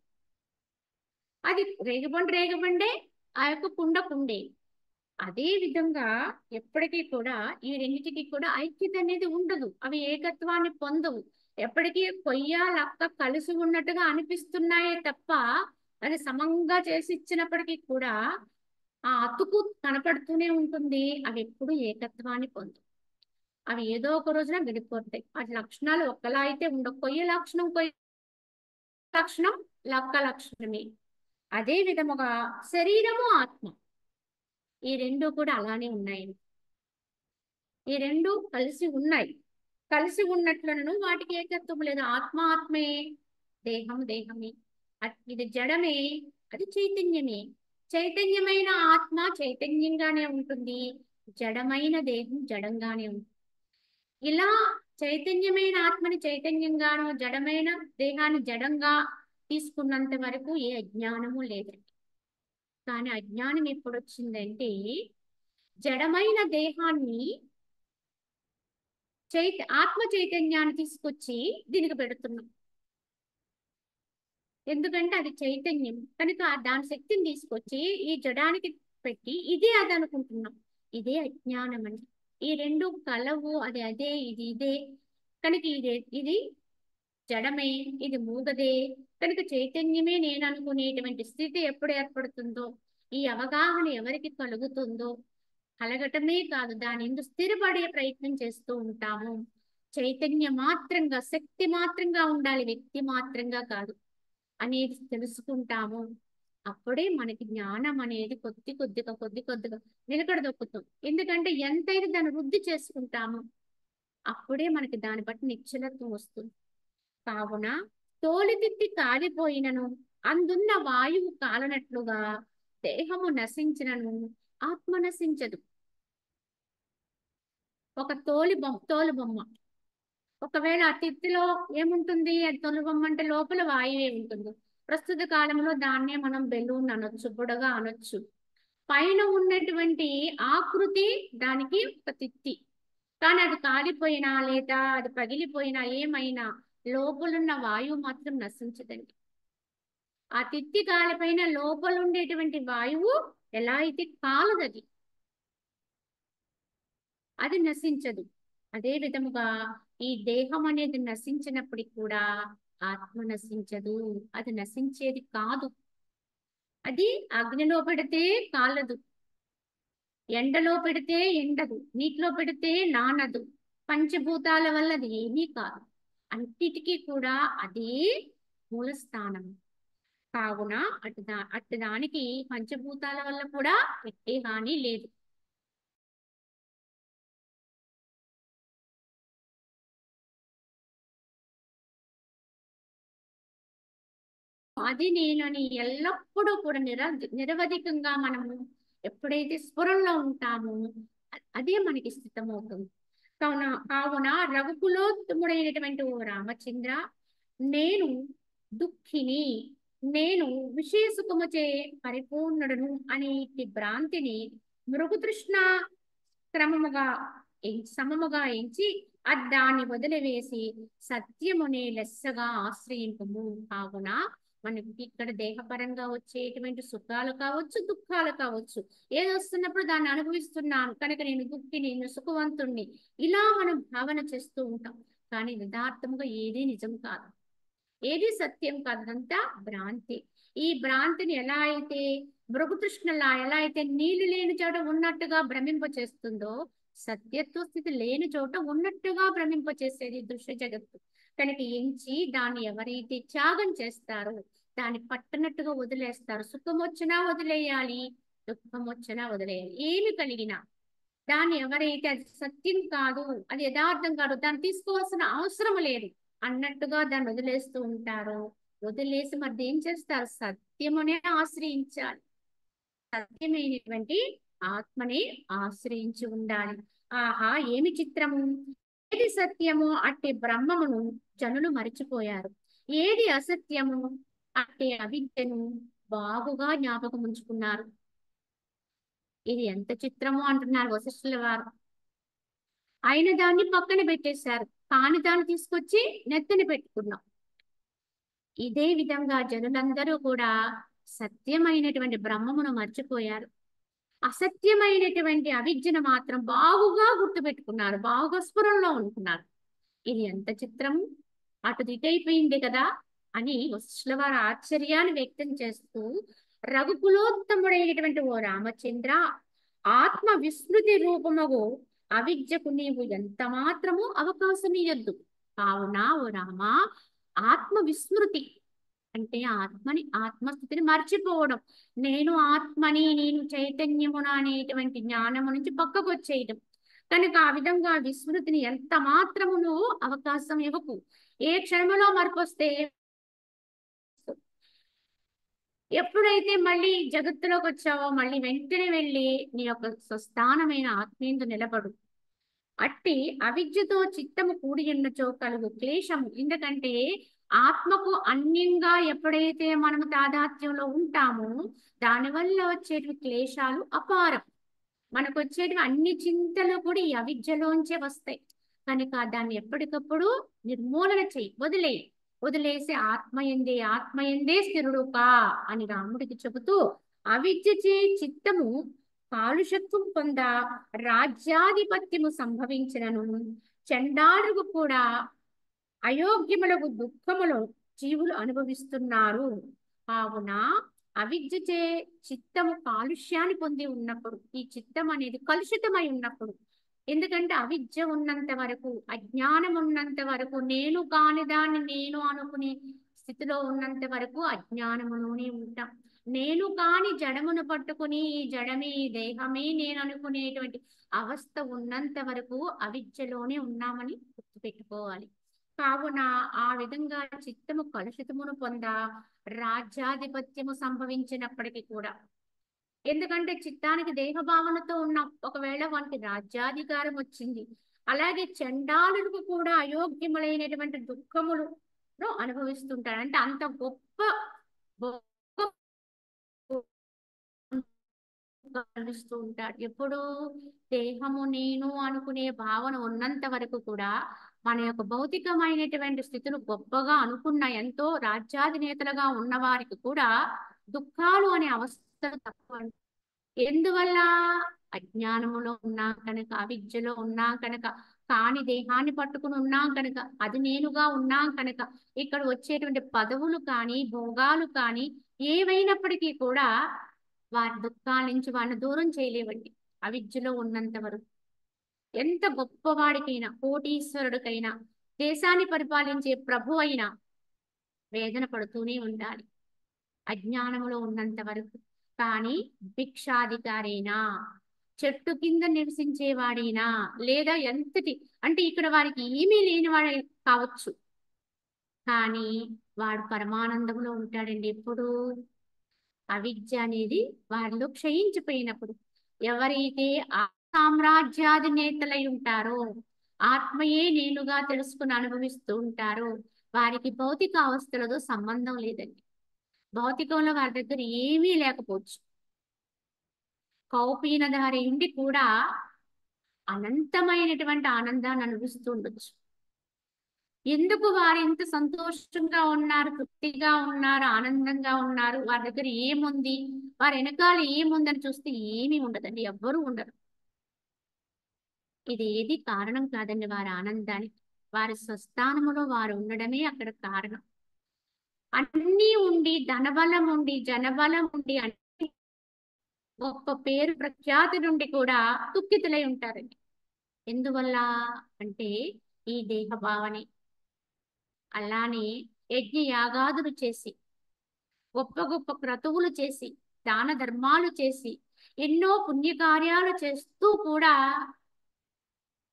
అది రేగిపండే, ఆ యొక్క కుండే. అదే విధంగా ఎప్పటికీ కూడా ఈ రెండింటికి కూడా ఐక్యత అనేది ఉండదు. అవి ఏకత్వాన్ని పొందవు. ఎప్పటికీ కొయ్య లక్క కలిసి ఉన్నట్టుగా అనిపిస్తున్నాయే తప్ప అది సమంగా చేసి ఇచ్చినప్పటికీ కూడా ఆ అతుకు కనపడుతూనే ఉంటుంది. అవి ఎప్పుడు ఏకత్వాన్ని పొందవు. అవి ఏదో ఒక రోజున విడిపోతాయి. వాటి లక్షణాలు ఒక్కలా అయితే ఉండవు. కొయ్య లక్షణం లక్క లక్షణమే. అదే విధముగా శరీరము ఆత్మ ఈ రెండు కూడా అలానే ఉన్నాయి. ఈ రెండు కలిసి ఉన్నాయి. కలిసి ఉన్నట్లను వాటికి ఏకత్వం లేదు. ఆత్మ ఆత్మే, దేహం దేహమే. ఇది జడమే, అది చైతన్యమే. చైతన్యమైన ఆత్మ చైతన్యంగానే ఉంటుంది, జడమైన దేహం జడంగానే ఉంటుంది. ఇలా చైతన్యమైన ఆత్మని చైతన్యంగాను, జడమైన దేహాన్ని జడంగా తీసుకున్నంత వరకు ఏ అజ్ఞానము లేదండి. కానీ అజ్ఞానం ఎప్పుడు వచ్చిందంటే, జడమైన దేహాన్ని ఆత్మ చైతన్యాన్ని తీసుకొచ్చి దీనికి పెడుతున్నాం. ఎందుకంటే అది చైతన్యం కనుక దాని శక్తిని తీసుకొచ్చి ఈ జడానికి పెట్టి ఇదే అది అనుకుంటున్నాం. ఇదే అజ్ఞానం అండి. ఈ రెండు కలవు, అది అదే, ఇది ఇదే. కనుక ఇది జడమే, ఇది మూగదే. కనుక చైతన్యమే నేను అనుకునేటువంటి స్థితి ఎప్పుడు ఏర్పడుతుందో, ఈ అవగాహన ఎవరికి కలుగుతుందో, కలగటమే కాదు దాని ఎందు స్థిరపడే ప్రయత్నం చేస్తూ ఉంటాము. చైతన్య మాత్రంగా, శక్తి మాత్రంగా ఉండాలి, వ్యక్తి మాత్రంగా కాదు అనేది తెలుసుకుంటాము. అప్పుడే మనకి జ్ఞానం అనేది కొద్ది కొద్దిగా నిలకడ దొక్కుతాం. ఎందుకంటే ఎంతైతే దాన్ని వృద్ధి చేసుకుంటామో అప్పుడే మనకి దాన్ని బట్టి నిశ్చలత్వం వస్తుంది. కావున తోలితిత్తి కాలిపోయినను అందున్న వాయువు కాలనట్లుగా దేహము నశించినను ఆత్మ నశించదు. ఒక తోలు బొమ్మ ఒకవేళ ఆ తిత్తిలో ఏముంటుంది, అది తోలు బొమ్మ అంటే లోపల వాయువే ఉంటుంది. ప్రస్తుత కాలంలో దాన్నే మనం బెలూన్ అనొచ్చు, బుడగ అనొచ్చు. పైన ఉన్నటువంటి ఆకృతి దానికి ఒక తిత్తి. కానీ అది కాలిపోయినా లేదా అది పగిలిపోయినా ఏమైనా లోపలున్న వాయువు మాత్రం నశించదండి. ఆ తిత్తి కాలిపైన లోపల ఉండేటువంటి వాయువు ఎలా అయితే కాలదది, అది నశించదు. అదే విధముగా ఈ దేహం అనేది నశించినప్పటికి కూడా ఆత్మ నశించదు. అది నశించేది కాదు. అది అగ్నిలో పెడితే కాలదు, ఎండలో పెడితే ఎండదు, నీటిలో పెడితే నానదు. పంచభూతాల వల్ల అది ఏమీ కాదు. అన్నిటికీ కూడా అదే మూల స్థానం. కావున అటు దానికి పంచభూతాల వల్ల కూడా ఎట్టే హాని లేదు. అది నేనని ఎల్లప్పుడూ కూడా నిరవధికంగా మనము ఎప్పుడైతే స్ఫురణలో ఉంటామో అదే మనకి స్థితమవుతుంది. కావున రఘుకులోత్తముడైనటువంటి ఓ రామచంద్ర, నేను దుఃఖిని, నేను విషయ సుఖముచే పరిపూర్ణుడను అనే భ్రాంతిని మృగతృష్ణ క్రమముగా సమముగా ఎంచి దాన్ని వదిలివేసి సత్యమునే లెస్సగా ఆశ్రయింపము. కావున మనకి ఇక్కడ దేహపరంగా వచ్చేటువంటి సుఖాలు కావచ్చు, దుఃఖాలు కావచ్చు, ఏది వస్తున్నప్పుడు దాన్ని అనుభవిస్తున్నాను కనుక నేను దుఃఖి, నేను సుఖవంతుణ్ణి, ఇలా మనం భావన చేస్తూ ఉంటాం. కానీ యథార్థముగా ఏదీ నిజం కాదు, ఏది సత్యం కాదు, అదంతా భ్రాంతి. ఈ భ్రాంతిని ఎలా అయితే మృగతృష్ణలా ఎలా అయితే నీళ్లు లేని చోట ఉన్నట్టుగా భ్రమింప చేస్తుందో, సత్యత్వ స్థితి లేని చోట ఉన్నట్టుగా భ్రమింప చేసేది దృశ్య జగత్తు. కనుక ఎంచి దాన్ని ఎవరైతే త్యాగం చేస్తారో, దాన్ని పట్టనట్టుగా వదిలేస్తారు. సుఖం వచ్చినా వదిలేయాలి, దుఃఖం వచ్చినా వదిలేయాలి. ఏమి కలిగినా దాన్ని ఎవరైతే అది సత్యం కాదు, అది యథార్థం కాదు, దాన్ని తీసుకోవాల్సిన అవసరం లేదు అన్నట్టుగా దాన్ని వదిలేస్తూ ఉంటారు. వదిలేసి మరి ఏం చేస్తారు? సత్యమునే ఆశ్రయించాలి. సత్యమైనటువంటి ఆత్మనే ఆశ్రయించి ఉండాలి. ఆహా ఏమి చిత్రము! ఏది సత్యము అట్టి బ్రహ్మమును జనులు మరిచిపోయారు, ఏది అసత్యము అట్టి అవిద్యను బాగుగా జ్ఞాపకం ఉంచుకున్నారు. ఇది ఎంత చిత్రము అంటున్నారు వశిష్ఠుల వారు. అయిన దాన్ని పక్కన పెట్టేశారు, కాని దాన్ని తీసుకొచ్చి నెత్తని పెట్టుకున్నాం. ఇదే విధంగా జనులందరూ కూడా సత్యమైనటువంటి బ్రహ్మమును మర్చిపోయారు. అసత్యమైనటువంటి అవిద్యను మాత్రం బాగుగా గుర్తుపెట్టుకున్నారు, బాగుగా స్ఫురణలో ఉంటున్నారు. ఇది ఎంత చిత్రము! అటు దిటైపోయింది కదా అని వశిష్ఠుల వారు ఆశ్చర్యాన్ని వ్యక్తం చేస్తూ, రఘుకులోత్తముడైనటువంటి ఓ రామచంద్ర, ఆత్మ విస్మృతి రూపముగు అవిద్యకు నీవు ఎంత మాత్రము అవకాశం ఇయ్యొద్దు. కావున ఓ రామ, ఆత్మ విస్మృతి అంటే ఆత్మస్థితిని మర్చిపోవడం. నేను ఆత్మని, నేను చైతన్యమున అనేటువంటి జ్ఞానము నుంచి పక్కకు వచ్చేయడం. కనుక ఆ విధంగా విస్మృతిని ఎంత మాత్రము నువ్వు అవకాశం ఇవ్వకు. ఏ క్షణంలో మార్పు వస్తే ఎప్పుడైతే మళ్ళీ జగత్తులోకి వచ్చావో మళ్ళీ వెంటనే వెళ్ళి నీ యొక్క స్వస్థానమైన ఆత్మీయందు నిలబడు. అట్టి అవిద్యతో చిత్తము కూడి ఉన్నచో కలుగు క్లేశము. ఎందుకంటే ఆత్మకు అన్యంగా ఎప్పుడైతే మనము తాదాత్మ్యంలో ఉంటామో దానివల్ల వచ్చేటివి క్లేశాలు అపారం. మనకు వచ్చేటివి అన్ని చింతలు కూడా ఈ అవిద్యలోంచే వస్తాయి. కనుక దాన్ని ఎప్పటికప్పుడు నిర్మూలన చెయ్యి, వదిలేసి ఆత్మయందే స్థిరుడు కా అని రాముడికి చెబుతూ, అవిద్యచే చిత్తము కాలుషత్వం పొంద రాజ్యాధిపత్యము సంభవించినను చండాలుగు కూడా అయోగ్యములకు దుఃఖములు జీవులు అనుభవిస్తున్నారు. కావున అవిద్యచే చిత్తము కాలుష్యాన్ని పొంది ఉన్నప్పుడు, ఈ చిత్తం అనేది కలుషితమై ఉన్నప్పుడు, ఎందుకంటే అవిద్య ఉన్నంత వరకు, అజ్ఞానం ఉన్నంత వరకు, నేను కాని దాన్ని నేను అనుకునే స్థితిలో ఉన్నంత వరకు అజ్ఞానములోనే ఉంటాం. నేను కాని జడమును పట్టుకుని ఈ జడమే ఈ దేహమే నేను అనుకునేటువంటి అవస్థ ఉన్నంత వరకు అవిద్యలోనే ఉన్నామని గుర్తుపెట్టుకోవాలి. కావున ఆ విధంగా చిత్తము కలుషితమును పొంద రాజ్యాధిపత్యము సంభవించినప్పటికీ కూడా, ఎందుకంటే చిత్తానికి దేహభావనతో ఉన్న ఒకవేళ వానికి రాజ్యాధికారం వచ్చింది, అలాగే చండాలులకు కూడా అయోగ్యములైనటువంటి దుఃఖములు అనుభవిస్తుంటాడు. అంటే అంత గొప్ప కలుస్తూ ఉంటాడు. ఎప్పుడు దేహము నేను అనుకునే భావన ఉన్నంత వరకు కూడా మన యొక్క భౌతికమైనటువంటి స్థితిని గొప్పగా అనుకున్న ఎంతో రాజ్యాధినేతలుగా ఉన్న వారికి కూడా దుఃఖాలు అనే అవస్థలు తక్కువ. ఎందువల్ల? అజ్ఞానములో ఉన్నా కనుక, అవిద్యలో ఉన్నా కనుక, కాని దేహాన్ని పట్టుకుని ఉన్నాం కనుక, అది నేనుగా ఉన్నాం కనుక, ఇక్కడ వచ్చేటువంటి పదవులు కానీ భోగాలు కానీ ఏవైనప్పటికీ కూడా వారి దుఃఖాల నుంచి వారిని దూరం చేయలేవండి అవిద్యలో ఉన్నంత వరకు. ఎంత గొప్పవాడికైనా, కోటీశ్వరుడికైనా, దేశాన్ని పరిపాలించే ప్రభు అయినా వేదన పడుతూనే ఉండాలి అజ్ఞానములో ఉన్నంత వరకు. కానీ భిక్షాధికారైనా, చెట్టు కింద నివసించేవాడైనా, లేదా ఎంతటి అంటే ఇక్కడ వారికి ఏమీ లేని వాడే కావచ్చు, కానీ వాడు పరమానందంలో ఉంటాడండి ఎప్పుడు. అవిద్య అనేది వారిలో క్షయించిపోయినప్పుడు, ఎవరైతే ఆ సామ్రాజ్యాధినేతలై ఉంటారో, ఆత్మయే నేనుగా తెలుసుకుని అనుభవిస్తూ ఉంటారో, వారికి భౌతిక అవస్థలతో సంబంధం లేదండి. భౌతికంలో వారి దగ్గర ఏమీ లేకపోవచ్చు, కౌపీనధారి ఉండి కూడా అనంతమైనటువంటి ఆనందాన్ని అనుభవిస్తూ ఉండొచ్చు. ఎందుకు వారు ఇంత సంతోషంగా ఉన్నారు, తృప్తిగా ఉన్నారు, ఆనందంగా ఉన్నారు? వారి దగ్గర ఏముంది, వారి వెనకాల ఏముందని చూస్తే ఏమీ ఉండదండి, ఎవ్వరూ ఉండరు. ఇది ఏది కారణం కాదండి వారి ఆనందానికి. వారి స్వస్థానములో వారు ఉండడమే అక్కడ కారణం. అన్నీ ఉండి, ధనబలం ఉండి, జనబలం ఉండి, అన్ని గొప్ప పేరు ప్రఖ్యాతి నుండి కూడా దుఃఖితులై ఉంటారండి. ఎందువల్ల అంటే ఈ దేహ భావనే. అలానే యజ్ఞ యాగాదులు చేసి, గొప్ప గొప్ప క్రతువులు చేసి, దాన ధర్మాలు చేసి, ఎన్నో పుణ్యకార్యాలు చేస్తూ కూడా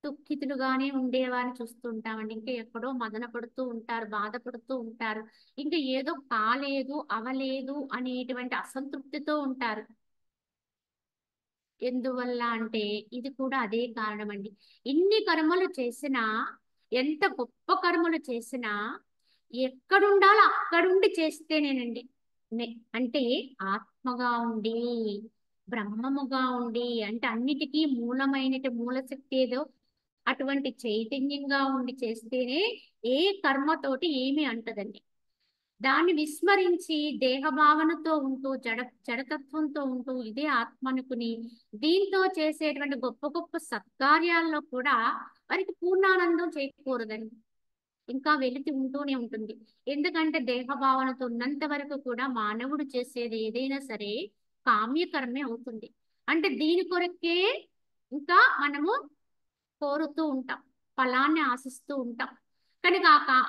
దుఃఖితులుగానే ఉండేవారిని చూస్తూ ఉంటామండి. ఇంకా ఎక్కడో మదన పడుతూ ఉంటారు, బాధపడుతూ ఉంటారు, ఇంకా ఏదో కాలేదు అవలేదు అనేటువంటి అసంతృప్తితో ఉంటారు. ఎందువల్ల అంటే ఇది కూడా అదే కారణం అండి. ఇన్ని కర్మలు చేసినా, ఎంత గొప్ప కర్మలు చేసినా, ఎక్కడుండాలో అక్కడుండి చేస్తేనేనండి. అంటే ఆత్మగా ఉండి, బ్రహ్మముగా ఉండి, అంటే అన్నిటికీ మూలమైనటి మూలశక్తి ఏదో అటువంటి చైతన్యంగా ఉండి చేస్తేనే ఏ కర్మతోటి ఏమీ అంటదండి. దాన్ని విస్మరించి దేహభావనతో ఉంటూ, జడతత్వంతో ఉంటూ ఇదే ఆత్మ అనుకుని దీంతో చేసేటువంటి గొప్ప గొప్ప సత్కార్యాల్లో కూడా వారికి పూర్ణానందం చేకూరదండి, ఇంకా వెలితి ఉంటూనే ఉంటుంది. ఎందుకంటే దేహభావనతో ఉన్నంత వరకు కూడా మానవుడు చేసేది ఏదైనా సరే కామ్యకర్మే అవుతుంది. అంటే దీని కొరకే ఇంకా మనము కోరుతూ ఉంటాం, ఫలాన్ని ఆశిస్తూ ఉంటాం. కనుక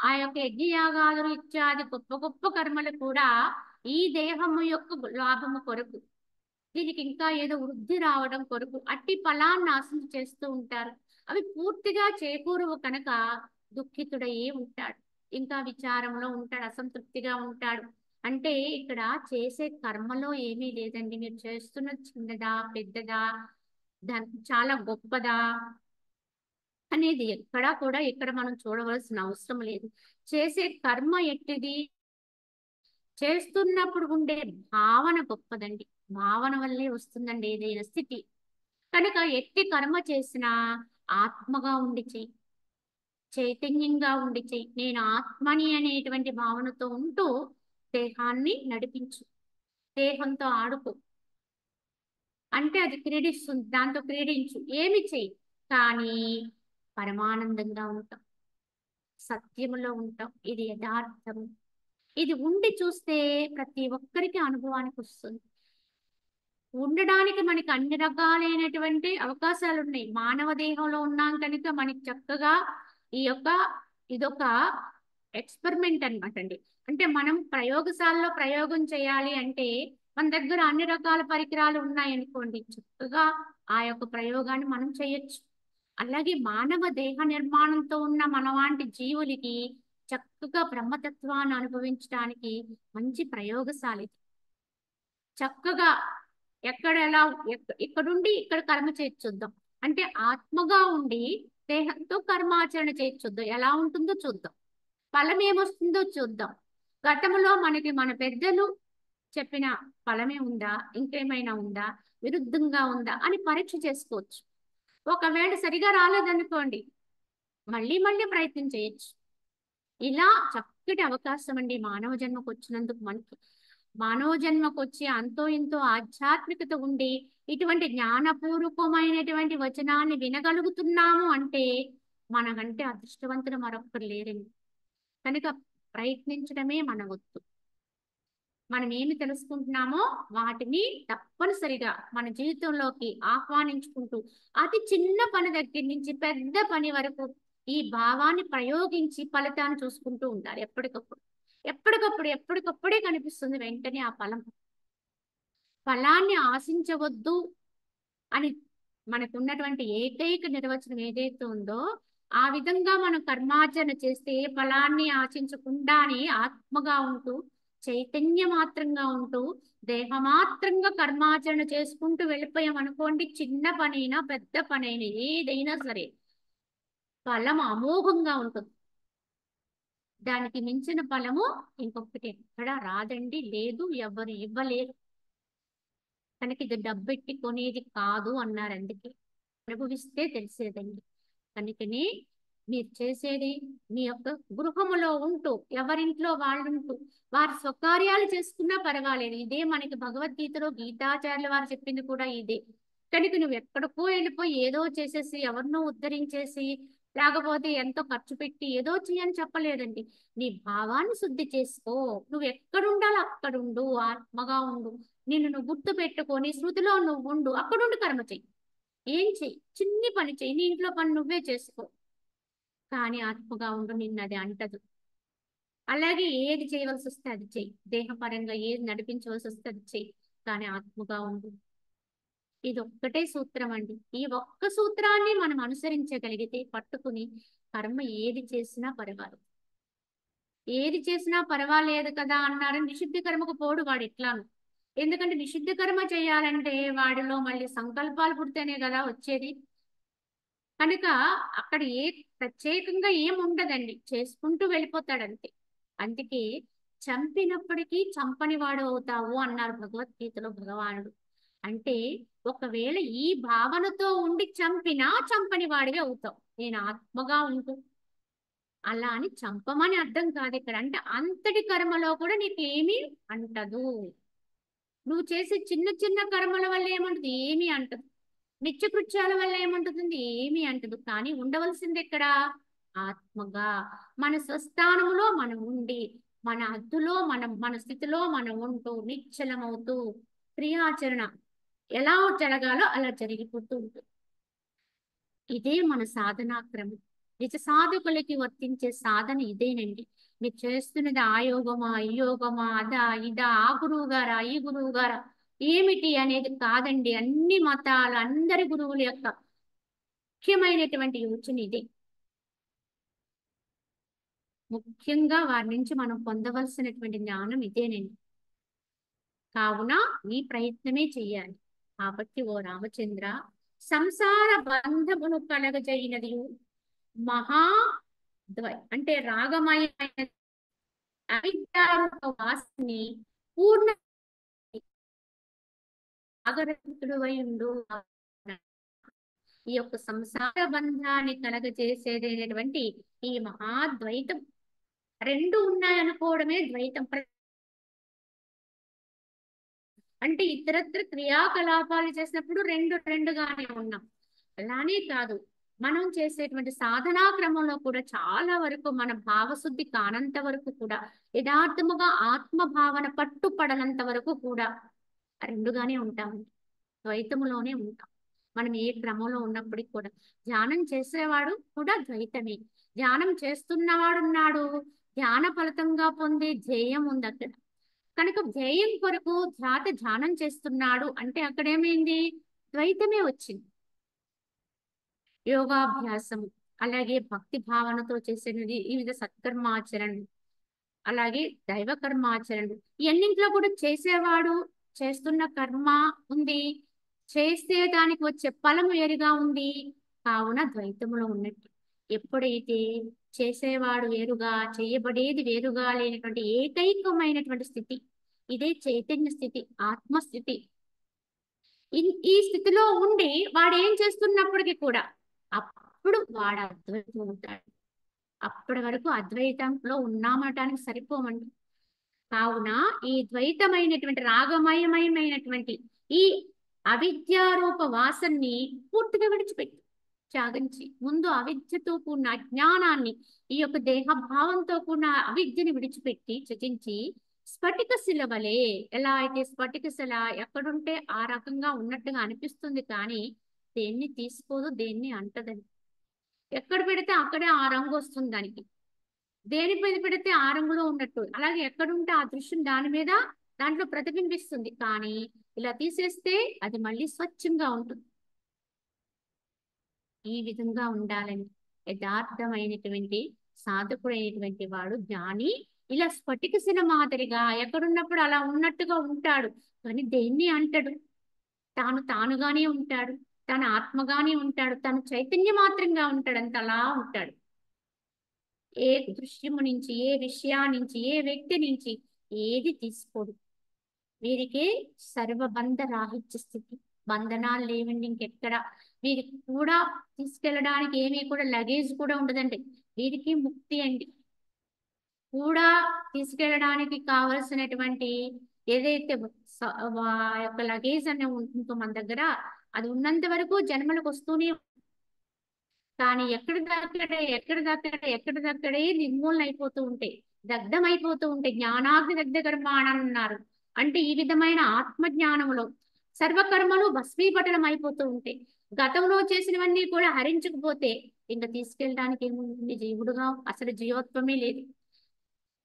ఆ యొక్క యజ్ఞయాగాదులు ఇత్యాది గొప్ప గొప్ప కర్మలు కూడా ఈ దేహము యొక్క లాభము కొరకు, దీనికి ఇంకా ఏదో వృద్ధి రావడం కొరకు అట్టి ఫలాన్ని ఆశించి చేస్తూ ఉంటారు. అవి పూర్తిగా చేకూరవు కనుక దుఃఖితుడయ్యే ఉంటాడు, ఇంకా విచారంలో ఉంటాడు, అసంతృప్తిగా ఉంటాడు. అంటే ఇక్కడ చేసే కర్మలో ఏమీ లేదండి. మీరు చేస్తున్నది చిన్నదా పెద్దదా, దాని చాలా గొప్పదా అనేది ఎక్కడా కూడా ఇక్కడ మనం చూడవలసిన అవసరం లేదు. చేసే కర్మ ఎట్టిది, చేస్తున్నప్పుడు ఉండే భావన గొప్పదండి. భావన వల్లే వస్తుందండి ఏదైనా స్థితి. కనుక ఎట్టి కర్మ చేసినా ఆత్మగా ఉండి చెయ్యి, చైతన్యంగా ఉండి చెయ్యి. నేను ఆత్మని అనేటువంటి భావనతో ఉంటూ దేహాన్ని నడిపించు, దేహంతో ఆడుకో. అంటే అది క్రీడిస్తుంది, దాంతో క్రీడించు, ఏమి చెయ్యి, కానీ పరమానందంగా ఉంటాం, సత్యములో ఉంటాం. ఇది యథార్థం. ఇది ఉండి చూస్తే ప్రతి ఒక్కరికి అనుభవానికి వస్తుంది. ఉండడానికి మనకి అన్ని రకాలైనటువంటి అవకాశాలు ఉన్నాయి. మానవ దేహంలో ఉన్నాం కనుక మనకి చక్కగా ఈ యొక్క ఇదొక ఎక్స్పెరిమెంట్ అనమాట అండి. అంటే మనం ప్రయోగశాలలో ప్రయోగం చేయాలి అంటే మన దగ్గర అన్ని రకాల పరికరాలు ఉన్నాయనుకోండి, చక్కగా ఆ యొక్క ప్రయోగాన్ని మనం చేయొచ్చు. అలాగే మానవ దేహ నిర్మాణంతో ఉన్న మనలాంటి జీవులకి చక్కగా బ్రహ్మతత్వాన్ని అనుభవించడానికి మంచి ప్రయోగశాల ఇది. చక్కగా ఎక్కడ ఎలా ఇక్కడుండి ఇక్కడ కర్మ చేయొచ్చుద్దాం. అంటే ఆత్మగా ఉండి దేహంతో కర్మాచరణ చేయొచ్చుద్దాం. ఎలా ఉంటుందో చూద్దాం, ఫలం ఏమొస్తుందో చూద్దాం. గతంలో మనకి మన పెద్దలు చెప్పిన ఫలమే ఉందా, ఇంకేమైనా ఉందా, విరుద్ధంగా ఉందా అని పరీక్ష చేసుకోవచ్చు. ఒకవేళ సరిగా రాలేదనుకోండి, మళ్ళీ మళ్ళీ ప్రయత్నం చేయొచ్చు. ఇలా చక్కటి అవకాశం అండి మానవ జన్మకు వచ్చినందుకు. మనకి మానవ జన్మకు వచ్చి అంతో ఇంతో ఆధ్యాత్మికత ఉండి ఇటువంటి జ్ఞానపూర్వకమైనటువంటి వచనాన్ని వినగలుగుతున్నాము అంటే మనకంటే అదృష్టవంతులు మరొకరు లేరండి. కనుక ప్రయత్నించడమే మన వంతు. మనం ఏమి తెలుసుకుంటున్నామో వాటిని తప్పనిసరిగా మన జీవితంలోకి ఆహ్వానించుకుంటూ అతి చిన్న పని దగ్గర నుంచి పెద్ద పని వరకు ఈ భావాన్ని ప్రయోగించి ఫలితాన్ని చూసుకుంటూ ఉండాలి. ఎప్పటికప్పుడు ఎప్పటికప్పుడు ఎప్పటికప్పుడే కనిపిస్తుంది వెంటనే ఆ ఫలాన్ని ఆశించవద్దు అని మనకున్నటువంటి ఏకైక నిర్వచనం ఏదైతే ఉందో ఆ విధంగా మనం కర్మాచరణ చేస్తే ఏ ఫలాన్ని ఆశించకుండానే ఆత్మగా ఉంటూ చైతన్య మాత్రంగా ఉంటూ దేహమాత్రంగా కర్మాచరణ చేసుకుంటూ వెళ్ళిపోయాం అనుకోండి, చిన్న పనైనా పెద్ద పనైనా ఏదైనా సరే ఫలం అమోఘంగా ఉంటుంది. దానికి మించిన ఫలము ఇంకొకటి ఎక్కడ రాదండి, లేదు, ఎవరు ఇవ్వలేరు. కనుక ఇది డబ్బెట్టి కొనేది కాదు అన్నారు. అందుకే అనుభవిస్తే తెలిసేదండి. కనుకనే మీరు చేసేది మీ యొక్క గృహములో ఉంటూ ఎవరింట్లో వాళ్ళుంటూ వారి స్వకార్యాలు చేసుకున్నా పర్వాలేదు. ఇదే మనకి భగవద్గీతలో గీతాచార్యుల వారు చెప్పింది కూడా ఇదే. కనుక నువ్వు ఎక్కడికో వెళ్ళిపోయి ఏదో చేసేసి ఎవరినో ఉద్ధరించేసి లేకపోతే ఎంతో ఖర్చు పెట్టి ఏదో చేయని చెప్పలేదండి. నీ భావాన్ని శుద్ధి చేసుకో. నువ్వు ఎక్కడుండాలో అక్కడుండు, ఆత్మగా ఉండు. నిన్ను నువ్వు గుర్తు పెట్టుకొని శృతిలో నువ్వు ఉండు, అక్కడుండి కర్మ చెయ్యి. ఏం చెయ్యి, చిన్ని పని చెయ్యి, నీ ఇంట్లో పని నువ్వే చేసుకో, కానీ ఆత్మగా ఉండు, నిన్ను అది అంటదు. అలాగే ఏది చేయవలసి వస్తే అది చెయ్యి, దేహపరంగా ఏది నడిపించవలసి వస్తే అది చెయ్యి, కానీ ఆత్మగా ఉండు. ఇది ఒక్కటే సూత్రం అండి. ఈ ఒక్క సూత్రాన్ని మనం అనుసరించగలిగితే పట్టుకుని కర్మ ఏది చేసినా పర్వాలేదు. ఏది చేసినా పర్వాలేదు కదా అన్నారని నిషిద్ధ కర్మకు పోడు వాడు ఎట్లాను. ఎందుకంటే నిషిద్ధ కర్మ చేయాలంటే వాడిలో మళ్ళీ సంకల్పాలు పుడితేనే కదా వచ్చేది. కనుక అక్కడ ప్రత్యేకంగా ఏం ఉండదండి, చేసుకుంటూ వెళ్ళిపోతాడంతే. అందుకే చంపినప్పటికీ చంపని వాడు అవుతావు అన్నారు భగవద్గీతలో భగవానుడు. అంటే ఒకవేళ ఈ భావనతో ఉండి చంపినా చంపని వాడివి అవుతావు, నేను ఆత్మగా ఉంటూ. అలా అని చంపమని అర్థం కాదు ఇక్కడ. అంటే అంతటి కర్మలో కూడా నీకు ఏమీ అంటదు. నువ్వు చేసే చిన్న చిన్న కర్మల వల్ల ఏమంటది, ఏమీ అంటదు. నిత్యకృత్యాల వల్ల ఏమంటుంది, ఏమీ అంటదు. కానీ ఉండవలసింది ఎక్కడ, ఆత్మగా మన స్వస్థానంలో మనం ఉండి మన హద్దులో మన స్థితిలో మనం ఉంటూ నిశ్చలమవుతూ క్రియాచరణ ఎలా జరగాలో అలా జరిగిపోతూ ఉంటుంది. ఇదే మన సాధనా క్రమం. నిజ సాధకులకి వర్తించే సాధన ఇదేనండి. మీరు చేస్తున్నది ఆ యోగమా, ఈ యోగమా, అదా, ఇదా, ఆ గురువు గారా, ఈ గురువు గారా, ఏమిటి అనేది కాదండి. అన్ని మతాల అందరి గురువుల యొక్క ముఖ్యమైనటువంటి యోచన ఇదే. ముఖ్యంగా వారి నుంచి మనం పొందవలసినటువంటి జ్ఞానం ఇదేనండి. కావున ఈ ప్రయత్నమే చెయ్యాలి. కాబట్టి ఓ రామచంద్ర, సంసార బంధమును కలగజేయినది మహా అంటే రాగమయమైన అవిద్యారూప వాసిని పూర్ణ జాగరూకుడవై ఉండు. ఈ యొక్క సంసార బంధాన్ని కలగజేసేటటువంటి ఈ మహాద్వైతం, రెండు ఉన్నాయనుకోవడమే ద్వైతం. అంటే ఇతరత్ర క్రియాకలాపాలు చేసినప్పుడు రెండు రెండుగానే ఉన్నాం. అలానే కాదు, మనం చేసేటువంటి సాధనా క్రమంలో కూడా చాలా వరకు మన భావశుద్ధి కానంత వరకు కూడా, యథార్థముగా ఆత్మ భావన పట్టుపడనంత వరకు కూడా రెండుగానే ఉంటామండి. ద్వైతములోనే ఉంటాం. మనం ఏ క్రమంలో ఉన్నప్పటికీ కూడా ధ్యానం చేసేవాడు కూడా ద్వైతమే. ధ్యానం చేస్తున్నవాడు ఉన్నాడు, ధ్యాన ఫలితంగా పొందే ధ్యేయం ఉంది అక్కడ. కనుక ధ్యేయం కొరకు ధ్యానం చేస్తున్నాడు అంటే అక్కడేమైంది? ద్వైతమే వచ్చింది. యోగాభ్యాసము, అలాగే భక్తి భావనతో చేసేది వివిధ సత్కర్మాచరణ, అలాగే దైవ కర్మాచరణ, ఇవన్నింటిలో కూడా చేసేవాడు చేస్తున్న కర్మ ఉంది, చేస్తే దానికి వచ్చే ఫలం వేరుగా ఉంది. కావున ద్వైతములో ఉన్నట్టు. ఎప్పుడైతే చేసేవాడు వేరుగా చేయబడేది వేరుగా లేనటువంటి ఏకైకమైనటువంటి స్థితి, ఇదే చైతన్య స్థితి, ఆత్మస్థితి. ఈ స్థితిలో ఉండి వాడు ఏం చేస్తున్నప్పటికీ కూడా అప్పుడు వాడు అద్వైతం అవుతాడు. అప్పటి వరకు అద్వైతంలో ఉన్నామనటానికి సరిపోమండి. కావున ఈ ద్వైతమైనటువంటి రాగమయమైనటువంటి ఈ అవిద్యారూప వాసన్ని పూర్తిగా విడిచిపెట్టి త్యాగించి, ముందు అవిద్యతో కూడిన అజ్ఞానాన్ని, ఈ యొక్క దేహభావంతో కూడిన అవిద్యని విడిచిపెట్టి త్యజించి స్ఫటిక శిల వలె, ఎలా అయితే స్ఫటిక శిల ఎక్కడుంటే ఆ రకంగా ఉన్నట్టుగా అనిపిస్తుంది కానీ దేన్ని తీసుకోదు, దేన్ని అంటదని. ఎక్కడ పెడితే అక్కడే ఆ రంగు వస్తుంది దానికి. దేని మీద పెడితే ఆ రంగులో ఉన్నట్టు, అలాగే ఎక్కడుంటే ఆ దృశ్యం దాని మీద దాంట్లో ప్రతిబింబిస్తుంది. కానీ ఇలా తీసేస్తే అది మళ్ళీ స్వచ్ఛంగా ఉంటుంది. ఈ విధంగా ఉండాలని యథార్థమైనటువంటి సాధకుడైనటువంటి వాడు జ్ఞాని ఇలా స్ఫటికసిన మాదిరిగా ఎక్కడున్నప్పుడు అలా ఉన్నట్టుగా ఉంటాడు. కానీ దేన్ని అంటాడు, తాను తానుగానే ఉంటాడు, తన ఆత్మగానే ఉంటాడు, తను చైతన్య మాత్రంగా ఉంటాడు, అంత అలా ఉంటాడు. ఏ దృశ్యము నుంచి, ఏ విషయా నుంచి, ఏ వ్యక్తి నుంచి ఏది తీసుకోడు. వీరికి సర్వబంధ రాహిత్య స్థితి, బంధనాలు లేవండి ఇంకెక్కడ. వీరికి కూడా తీసుకెళ్ళడానికి ఏమీ కూడా లగేజ్ కూడా ఉండదండి. వీరికి ముక్తి అండి. కూడా తీసుకెళ్ళడానికి కావలసినటువంటి ఏదైతే యొక్క లగేజ్ అనే ఉంటుందో మన దగ్గర, అది ఉన్నంత వరకు జన్మలకు వస్తూనే, కానీ ఎక్కడిదక్కడే నిర్మూలన అయిపోతూ ఉంటాయి, దగ్ధమైపోతూ ఉంటాయి. జ్ఞానాగ్ని దగ్ధ కర్మాణ అన్నారు. అంటే ఈ విధమైన ఆత్మ జ్ఞానములో సర్వకర్మలు భస్మీపటనం అయిపోతూ ఉంటాయి. గతంలో చేసినవన్నీ కూడా హరించకపోతే ఇంకా తీసుకెళ్ళడానికి ఏముంది? జీవుడుగా అసలు జీవత్వమే లేదు.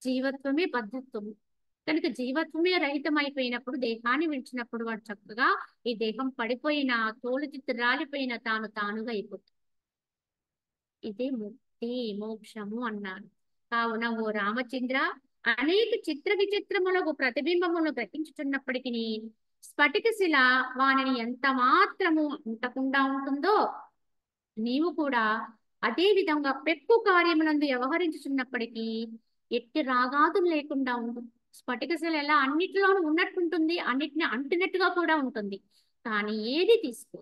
జీవత్వమే బద్ధత్వము. కనుక జీవత్వమే రహితం అయిపోయినప్పుడు, దేహాన్ని విడిచినప్పుడు వాడు చక్కగా ఈ దేహం పడిపోయిన, తోలుతిత్తు రాలిపోయిన తాను తానుగా అయిపోతుంది. ఇదే ముక్తి, మోక్షము అన్నారు. కావున ఓ రామచంద్ర, అనేక చిత్ర విచిత్రములకు ప్రతిబింబమును గ్రహించుతున్నప్పటికీ స్ఫటిక శిల వానిని ఎంత మాత్రము అంటకుండా ఉంటుందో, నీవు కూడా అదే విధంగా పెక్కు కార్యమునందు వ్యవహరించుచున్నప్పటికీ ఎట్టి రాగాదులు లేకుండా ఉంటుంది. స్ఫటిక శిల ఎలా అన్నిటిలోనూ ఉన్నట్టుంటుంది, అన్నిటిని అంటినట్టుగా కూడా ఉంటుంది, కానీ ఏది తీసుకో.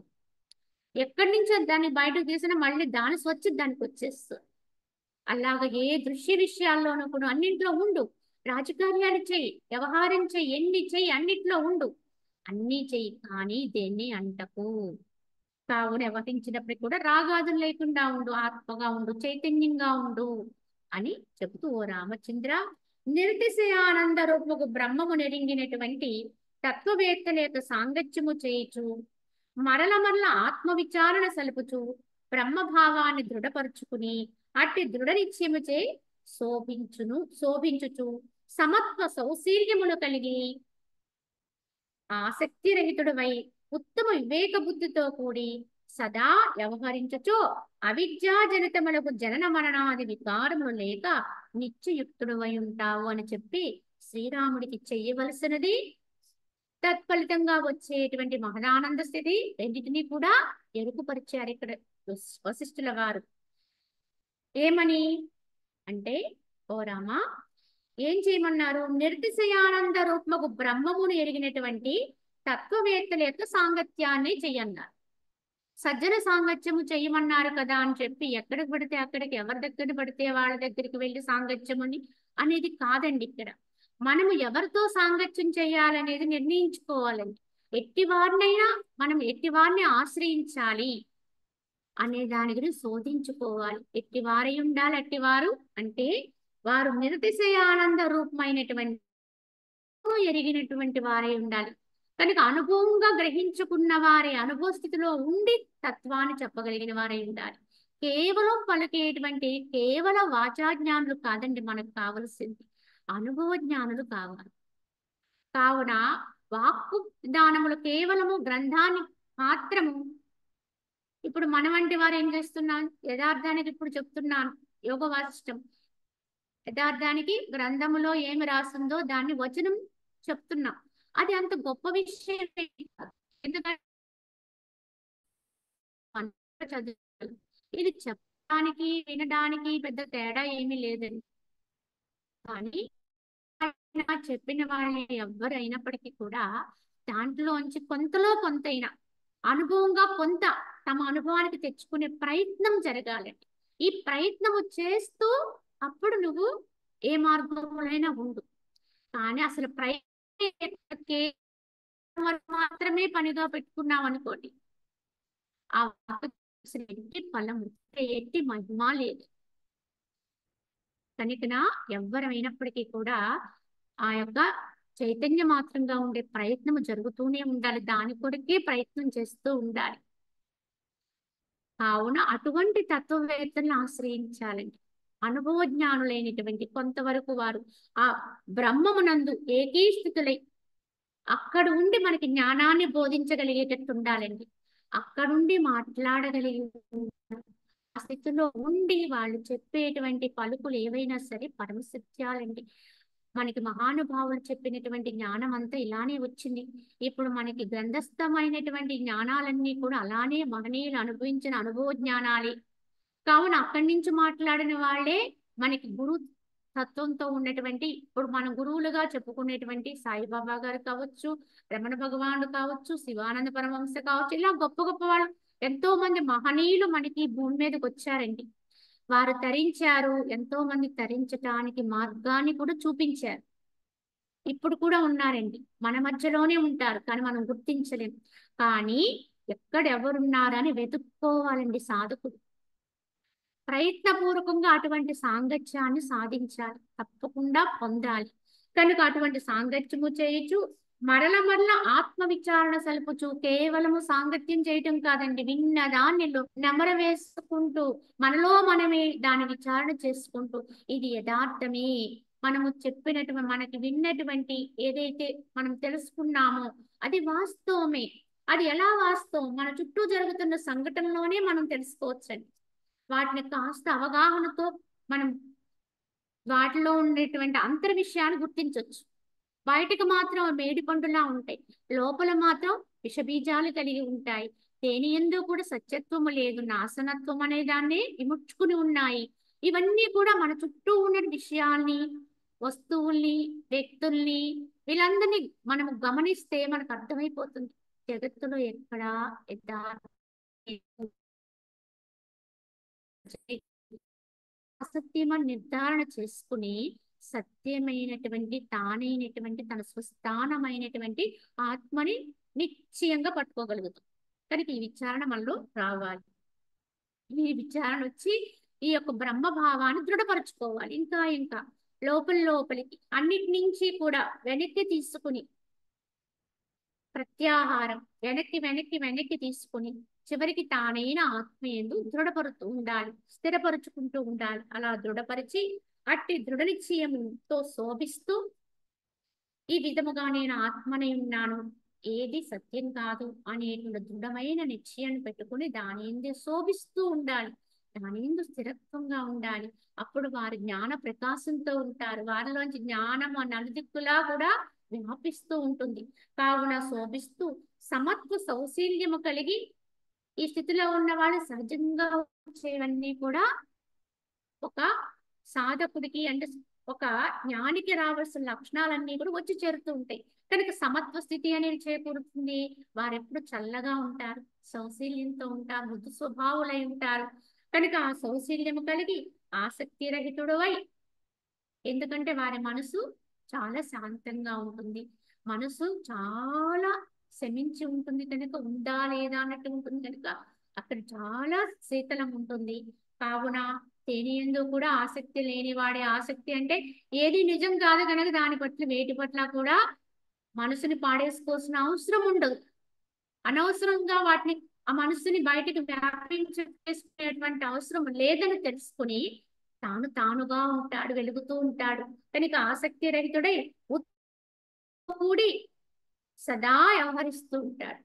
ఎక్కడి నుంచో దాన్ని బయటకు తీసినా మళ్ళీ దాని స్వచ్ఛ దానికి వచ్చేస్తుంది. అలాగ ఏ దృశ్య విషయాల్లోనూ కూడా అన్నింటిలో ఉండు. రాజకార్యాలు చెయ్యి, వ్యవహారం చెయ్యి, ఎన్ని చెయ్యి, అన్నిట్లో ఉండు. అన్నీ చెయ్యి, కానీ దేన్ని అంటకు. కావున వ్యవహరించినప్పటికీ కూడా రాగాదులు లేకుండా ఉండు, ఆత్మగా ఉండు, చైతన్యంగా ఉండు అని చెబుతూ, ఓ రామచంద్ర, నిర్తిశయానంద రూపకు బ్రహ్మము నెరింగినటువంటి తత్వవేత్తల యొక్క సాంగత్యము చేయుచు మరల మరల ఆత్మ విచారణ సలుపుచు బ్రహ్మభావాన్ని దృఢపరుచుకుని అట్టి దృఢ నిశ్చయముచే శోభించుచు సమత్వ సౌశీల్యములు కలిగి ఆసక్తి రహితుడవై ఉత్తమ వివేక బుద్ధితో కూడి సదా వ్యవహరించుచు అవిద్యాజనితములకు జనన మరణాది వికారములు లేక నిత్యయుక్తుడవై ఉంటావు అని చెప్పి శ్రీరాముడికి చెయ్యవలసినది తత్ఫలితంగా వచ్చేటువంటి మహదానంద స్థితి రెండింటినీ కూడా ఎరుకుపరిచారు ఇక్కడ వశిష్ఠుల వారు. ఏమని అంటే, ఓ రామ, ఏం చేయమన్నారు? నిర్దిశయానంద రూపముకు బ్రహ్మమును ఎరిగినటువంటి తత్వవేత్తల యొక్క సాంగత్యాన్ని చెయ్యన్నారు. సజ్జన సాంగత్యము చెయ్యమన్నారు కదా అని చెప్పి ఎక్కడికి పడితే అక్కడికి, ఎవరి దగ్గర పడితే వాళ్ళ దగ్గరికి వెళ్ళి సాంగత్యముని అనేది కాదండి. ఇక్కడ మనము ఎవరితో సాంగత్యం చేయాలనేది నిర్ణయించుకోవాలండి. ఎట్టివారినైనా మనం ఎట్టివారిని ఆశ్రయించాలి అనే దాని గురించి శోధించుకోవాలి. ఎట్టివారై ఉండాలి. అట్టివారు అంటే వారు నిరతిశయానంద రూపమైనటువంటి ఎరిగినటువంటి వారై ఉండాలి. కనుక అనుభవంగా గ్రహించుకున్న వారి అనుభవ స్థితిలో ఉండి తత్వాన్ని చెప్పగలిగిన వారై ఉండాలి. కేవలం పలికేటువంటి కేవల వాచాజ్ఞానులు కాదండి మనకు కావలసింది, అనుభవ జ్ఞానులు కావాలి. కావున వాక్కు విధానములు కేవలము గ్రంథాన్ని మాత్రము. ఇప్పుడు మన వంటి వారు ఏం చేస్తున్నాం? యథార్థానికి ఇప్పుడు చెప్తున్నాను యోగ వాసిష్టం. యథార్థానికి గ్రంథములో ఏమి రాసిందో దాన్ని వచనం చెప్తున్నాం. అది అంత గొప్ప విషయం కాదు. ఎందుకంటే చదువు ఇది చెప్పడానికి వినడానికి పెద్ద తేడా ఏమీ లేదండి. కానీ చెప్పిన వాళ్ళు ఎవరైనప్పటికీ కూడా దాంట్లోంచి కొంతలో కొంతైనా అనుభవంగా కొంత తమ అనుభవానికి తెచ్చుకునే ప్రయత్నం జరగాలండి. ఈ ప్రయత్నము చేస్తూ అప్పుడు నువ్వు ఏ మార్గంలోనైనా ఉండు. కానీ అసలు మాత్రమే పనిగా పెట్టుకున్నావు అనుకోండి, ఆ ఎట్టి ఫలము ఎట్టి మహిమ లేదు. కనుక ఎవరైనప్పటికీ కూడా ఆ యొక్క చైతన్య మాత్రంగా ఉండే ప్రయత్నం జరుగుతూనే ఉండాలి. దాని కొరకే ప్రయత్నం చేస్తూ ఉండాలి. కావున అటువంటి తత్వవేత్తలను ఆశ్రయించాలండి. అనుభవ జ్ఞానులైనటువంటి కొంతవరకు వారు ఆ బ్రహ్మమునందు ఏకీస్థితులై అక్కడ ఉండి మనకి జ్ఞానాన్ని బోధించగలిగేటట్టు ఉండాలండి. అక్కడుండి మాట్లాడగలిగి ఆ స్థితిలో ఉండి వాళ్ళు చెప్పేటువంటి పలుకులు ఏవైనా సరే పరమ సత్యాలండి. మనకి మహానుభావులు చెప్పినటువంటి జ్ఞానం అంతా ఇలానే వచ్చింది. ఇప్పుడు మనకి గ్రంథస్థమైనటువంటి జ్ఞానాలన్నీ కూడా అలానే మహనీయులు అనుభవించిన అనుభవ జ్ఞానాలే. కావున అక్కడి నుంచి మాట్లాడిన వాళ్ళే మనకి గురు తత్వంతో ఉన్నటువంటి, ఇప్పుడు మన గురువులుగా చెప్పుకునేటువంటి సాయిబాబా గారు కావచ్చు, రమణ భగవానుడు కావచ్చు, శివానంద పరమహంస కావచ్చు, ఇలా గొప్ప గొప్ప వాళ్ళు ఎంతో మంది మహనీయులు మనకి భూమి మీదకి వచ్చారండి. వారు తరించారు, ఎంతో మంది తరించటానికి మార్గాన్ని కూడా చూపించారు. ఇప్పుడు కూడా ఉన్నారండి, మన మధ్యలోనే ఉంటారు, కానీ మనం గుర్తించలేం. కానీ ఎక్కడ ఎవరున్నారని వెతుక్కోవాలండి సాధకుడు. ప్రయత్నపూర్వకంగా అటువంటి సాంగత్యాన్ని సాధించాలి, తప్పకుండా పొందాలి. కనుక అటువంటి సాంగత్యము చేయొచ్చు. మరల మరల ఆత్మ విచారణ సలుపుచు కేవలము సాంగత్యం చేయటం కాదండి, విన్నదాన్ని నెమర వేసుకుంటూ మనలో మనమే దాని విచారణ చేసుకుంటూ ఇది యథార్థమే, మనము చెప్పినటువంటి మనకి విన్నటువంటి ఏదైతే మనం తెలుసుకున్నామో అది వాస్తవమే. అది ఎలా వాస్తవం? మన చుట్టూ జరుగుతున్న సంఘటనలోనే మనం తెలుసుకోవచ్చండి. వాటిని కాస్త అవగాహనతో మనం వాటిలో ఉండేటువంటి అంతర్ విషయాన్ని గుర్తించవచ్చు. బయటకు మాత్రం మేడి పండులా ఉంటాయి, లోపల మాత్రం విషబీజాలు కలిగి ఉంటాయి. దేని యందు కూడా సత్యత్వము లేదు, నాశనత్వం అనే దాన్ని విముడ్చుకుని ఉన్నాయి. ఇవన్నీ కూడా మన చుట్టూ ఉన్న విషయాల్ని, వస్తువుల్ని, వ్యక్తుల్ని, వీళ్ళందరినీ మనము గమనిస్తే మనకు అర్థమైపోతుంది జగత్తులో ఎక్కడా అసత్యమని నిర్ధారణ చేసుకుని సత్యమైనటువంటి తానైనటువంటి తన స్వస్థానమైనటువంటి ఆత్మని నిశ్చయంగా పట్టుకోగలుగుతాం. కనుక ఈ విచారణ మనలో రావాలి. ఈ విచారణ వచ్చి ఈ యొక్క బ్రహ్మభావాన్ని దృఢపరచుకోవాలి. ఇంకా ఇంకా లోపలికి అన్నిటి నుంచి కూడా వెనక్కి తీసుకుని ప్రత్యాహారం వెనక్కి వెనక్కి వెనక్కి తీసుకుని చివరికి తానైన ఆత్మయందు దృఢపరుతూ ఉండాలి, స్థిరపరుచుకుంటూ ఉండాలి. అలా దృఢపరిచి అట్టి దృఢ నిశ్చయముతో శోభిస్తూ ఈ విధముగా నేను ఆత్మనై ఉన్నాను, ఏది సత్యం కాదు అనేటువంటి దృఢమైన నిశ్చయాన్ని పెట్టుకుని దాని ఎందు శోభిస్తూ ఉండాలి, దాని ఎందు స్థిరత్వంగా ఉండాలి. అప్పుడు వారి జ్ఞాన ప్రకాశంతో ఉంటారు. వారిలోంచి జ్ఞానం నలుదిక్కులా కూడా వ్యాపిస్తూ ఉంటుంది. కావున శోభిస్తూ సమత్వ సౌశీల్యము కలిగి ఈ స్థితిలో ఉన్న వాళ్ళు సహజంగా వచ్చేవన్నీ కూడా ఒక సాధకుడికి అంటే ఒక జ్ఞానికి రావాల్సిన లక్షణాలన్నీ కూడా వచ్చి చేరుతూ ఉంటాయి. కనుక సమత్వ స్థితి అనేది చేకూరుతుంది. వారెప్పుడు చల్లగా ఉంటారు, సౌశీల్యంతో ఉంటారు, మృదు స్వభావులై ఉంటారు. కనుక ఆ సౌశీల్యము కలిగి ఆసక్తి రహితుడవై, ఎందుకంటే వారి మనసు చాలా శాంతంగా ఉంటుంది, మనసు చాలా శమించి ఉంటుంది కనుక ఉందా లేదా అన్నట్టు ఉంటుంది కనుక అక్కడ చాలా శీతలం ఉంటుంది. కావున దేని యందు కూడా ఆసక్తి లేని వాడే, ఆసక్తి అంటే ఏది నిజం కాదు కనుక దాని పట్ల వేటి పట్ల కూడా మనసుని పాడేసుకోవాల్సిన అవసరం ఉండదు. అనవసరంగా వాటిని ఆ మనసుని బయటికి వ్యాపించేసుకునేటువంటి అవసరం లేదని తెలుసుకుని తానుగా ఉంటాడు, వెలుగుతూ ఉంటాడు. కనుక ఆసక్తి రహితుడై కూడి సదా వ్యవహరిస్తూ ఉంటాడు,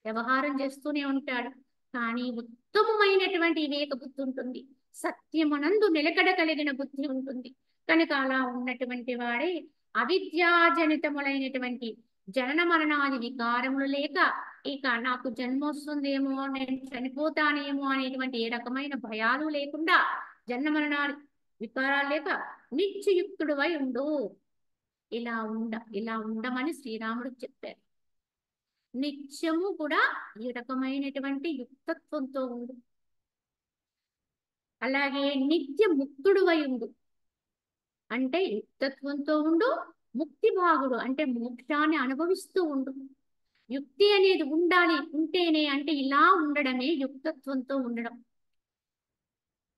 వ్యవహారం చేస్తూనే ఉంటాడు. కానీ ఉత్తమమైనటువంటి వివేక బుద్ధి ఉంటుంది, సత్యమునందు నిలకడ కలిగిన బుద్ధి ఉంటుంది. కనుక అలా ఉన్నటువంటి వాడే అవిద్యాజనితములైనటువంటి జనన మరణాది వికారములు లేక, ఇక నాకు జన్మ వస్తుందేమో, నేను చనిపోతానేమో అనేటువంటి ఏ రకమైన భయాలు లేకుండా, జన్మ మరణాలు వికారాలు లేక నిత్యయుక్తుడువై ఉండు. ఇలా ఉండమని శ్రీరాముడు చెప్పారు. నిత్యము కూడా ఈ రకమైనటువంటి యుక్తత్వంతో ఉండు. అలాగే నిత్య ముక్తుడువై ఉండు అంటే యుక్తత్వంతో ఉండు, ముక్తి భాగుడు అంటే మోక్షాన్ని అనుభవిస్తూ ఉండు. యుక్తి అనేది ఉండాలి, ఉంటేనే అంటే ఇలా ఉండడమే యుక్తత్వంతో ఉండడం.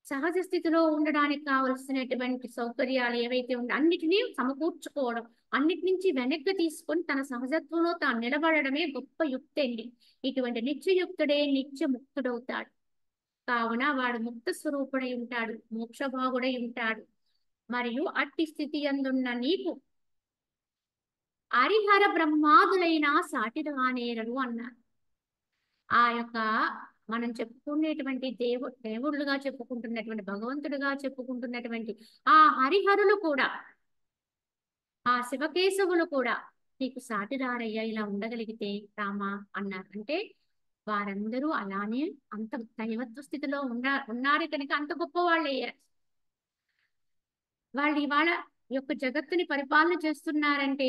సహజ స్థితిలో ఉండడానికి కావలసినటువంటి సౌకర్యాలు ఏవైతే ఉంటే అన్నిటినీ సమకూర్చుకోవడం, అన్నిటి నుంచి వెనక్కి తీసుకొని తన సహజత్వంలో తాను నిలబడడమే గొప్ప యుక్తి అండి. ఇటువంటి నిత్యయుక్తుడే నిత్య ముక్తుడవుతాడు. కావున వాడు ముక్త స్వరూపుడై ఉంటాడు, మోక్షభాగుడై ఉంటాడు. మరియు అట్టి స్థితి అందున్న నీకు హరిహర బ్రహ్మాదులైన సాటి రానేరరు అన్నారు. ఆ యొక్క మనం చెప్పుకునేటువంటి దేవుళ్ళుగా చెప్పుకుంటున్నటువంటి, భగవంతుడిగా చెప్పుకుంటున్నటువంటి ఆ హరిహరులు కూడా, ఆ శివకేశవులు కూడా నీకు సాటి రారయ్యా ఇలా ఉండగలిగితే రామా అన్నారు. అంటే వారందరూ అలానే అంత దైవత్వ స్థితిలో ఉన్నారు కనుక అంత గొప్ప వాళ్ళు అయ్యారు. వాళ్ళు ఇవాళ యొక్క జగత్తుని పరిపాలన చేస్తున్నారంటే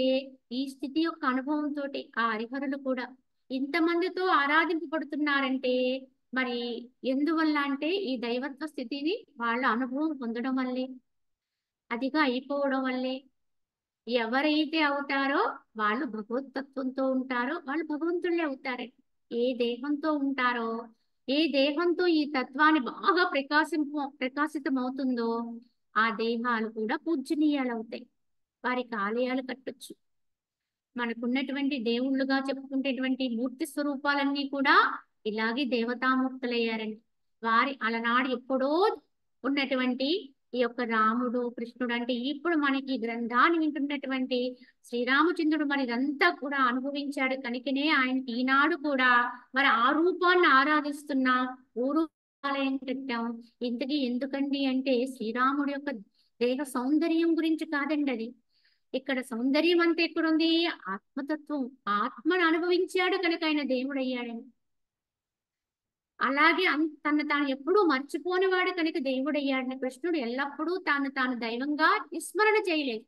ఈ స్థితి యొక్క అనుభవంతో ఆ హరిహరులు కూడా ఇంతమందితో ఆరాధింపబడుతున్నారంటే మరి ఎందువల్ల అంటే ఈ దైవత్వ స్థితిని వాళ్ళ అనుభవం పొందడం వల్లే, అదిగా అయిపోవడం వల్లే. ఎవరైతే అవుతారో వాళ్ళు భగవతత్వంతో ఉంటారో వాళ్ళు భగవంతుళ్ళే అవుతారండి. ఏ దేహంతో ఉంటారో, ఏ దేహంతో ఈ తత్వాన్ని బాగా ప్రకాశితమవుతుందో ఆ దేహాలు కూడా పూజనీయాలు అవుతాయి. వారికి ఆలయాలు కట్టొచ్చు. మనకున్నటువంటి దేవుళ్ళుగా చెప్పుకునేటువంటి మూర్తి స్వరూపాలన్నీ కూడా ఇలాగే దేవతామూర్తులయ్యారండి. వారి అలనాడు ఎప్పుడో ఉన్నటువంటి ఈ యొక్క రాముడు కృష్ణుడు అంటే ఇప్పుడు మనకి గ్రంథాన్ని వింటున్నటువంటి శ్రీరామచంద్రుడు మరి ఇదంతా కూడా అనుభవించాడు కనుకనే ఆయనకి ఈనాడు కూడా మరి ఆ రూపాన్ని ఆరాధిస్తున్నాం, ఊరు ఆలయం కట్టాం. ఇంతకీ ఎందుకండి అంటే శ్రీరాముడి యొక్క దేహ సౌందర్యం గురించి కాదండి అది. ఇక్కడ సౌందర్యం అంతా ఎక్కడుంది? ఆత్మతత్వం. ఆత్మను అనుభవించాడు కనుక ఆయన దేవుడయ్యాడని. అలాగే తాను ఎప్పుడూ మర్చిపోని వాడు కనుక దేవుడయ్యాడని. కృష్ణుడు ఎల్లప్పుడూ తాను దైవంగా విస్మరణ చేయలేదు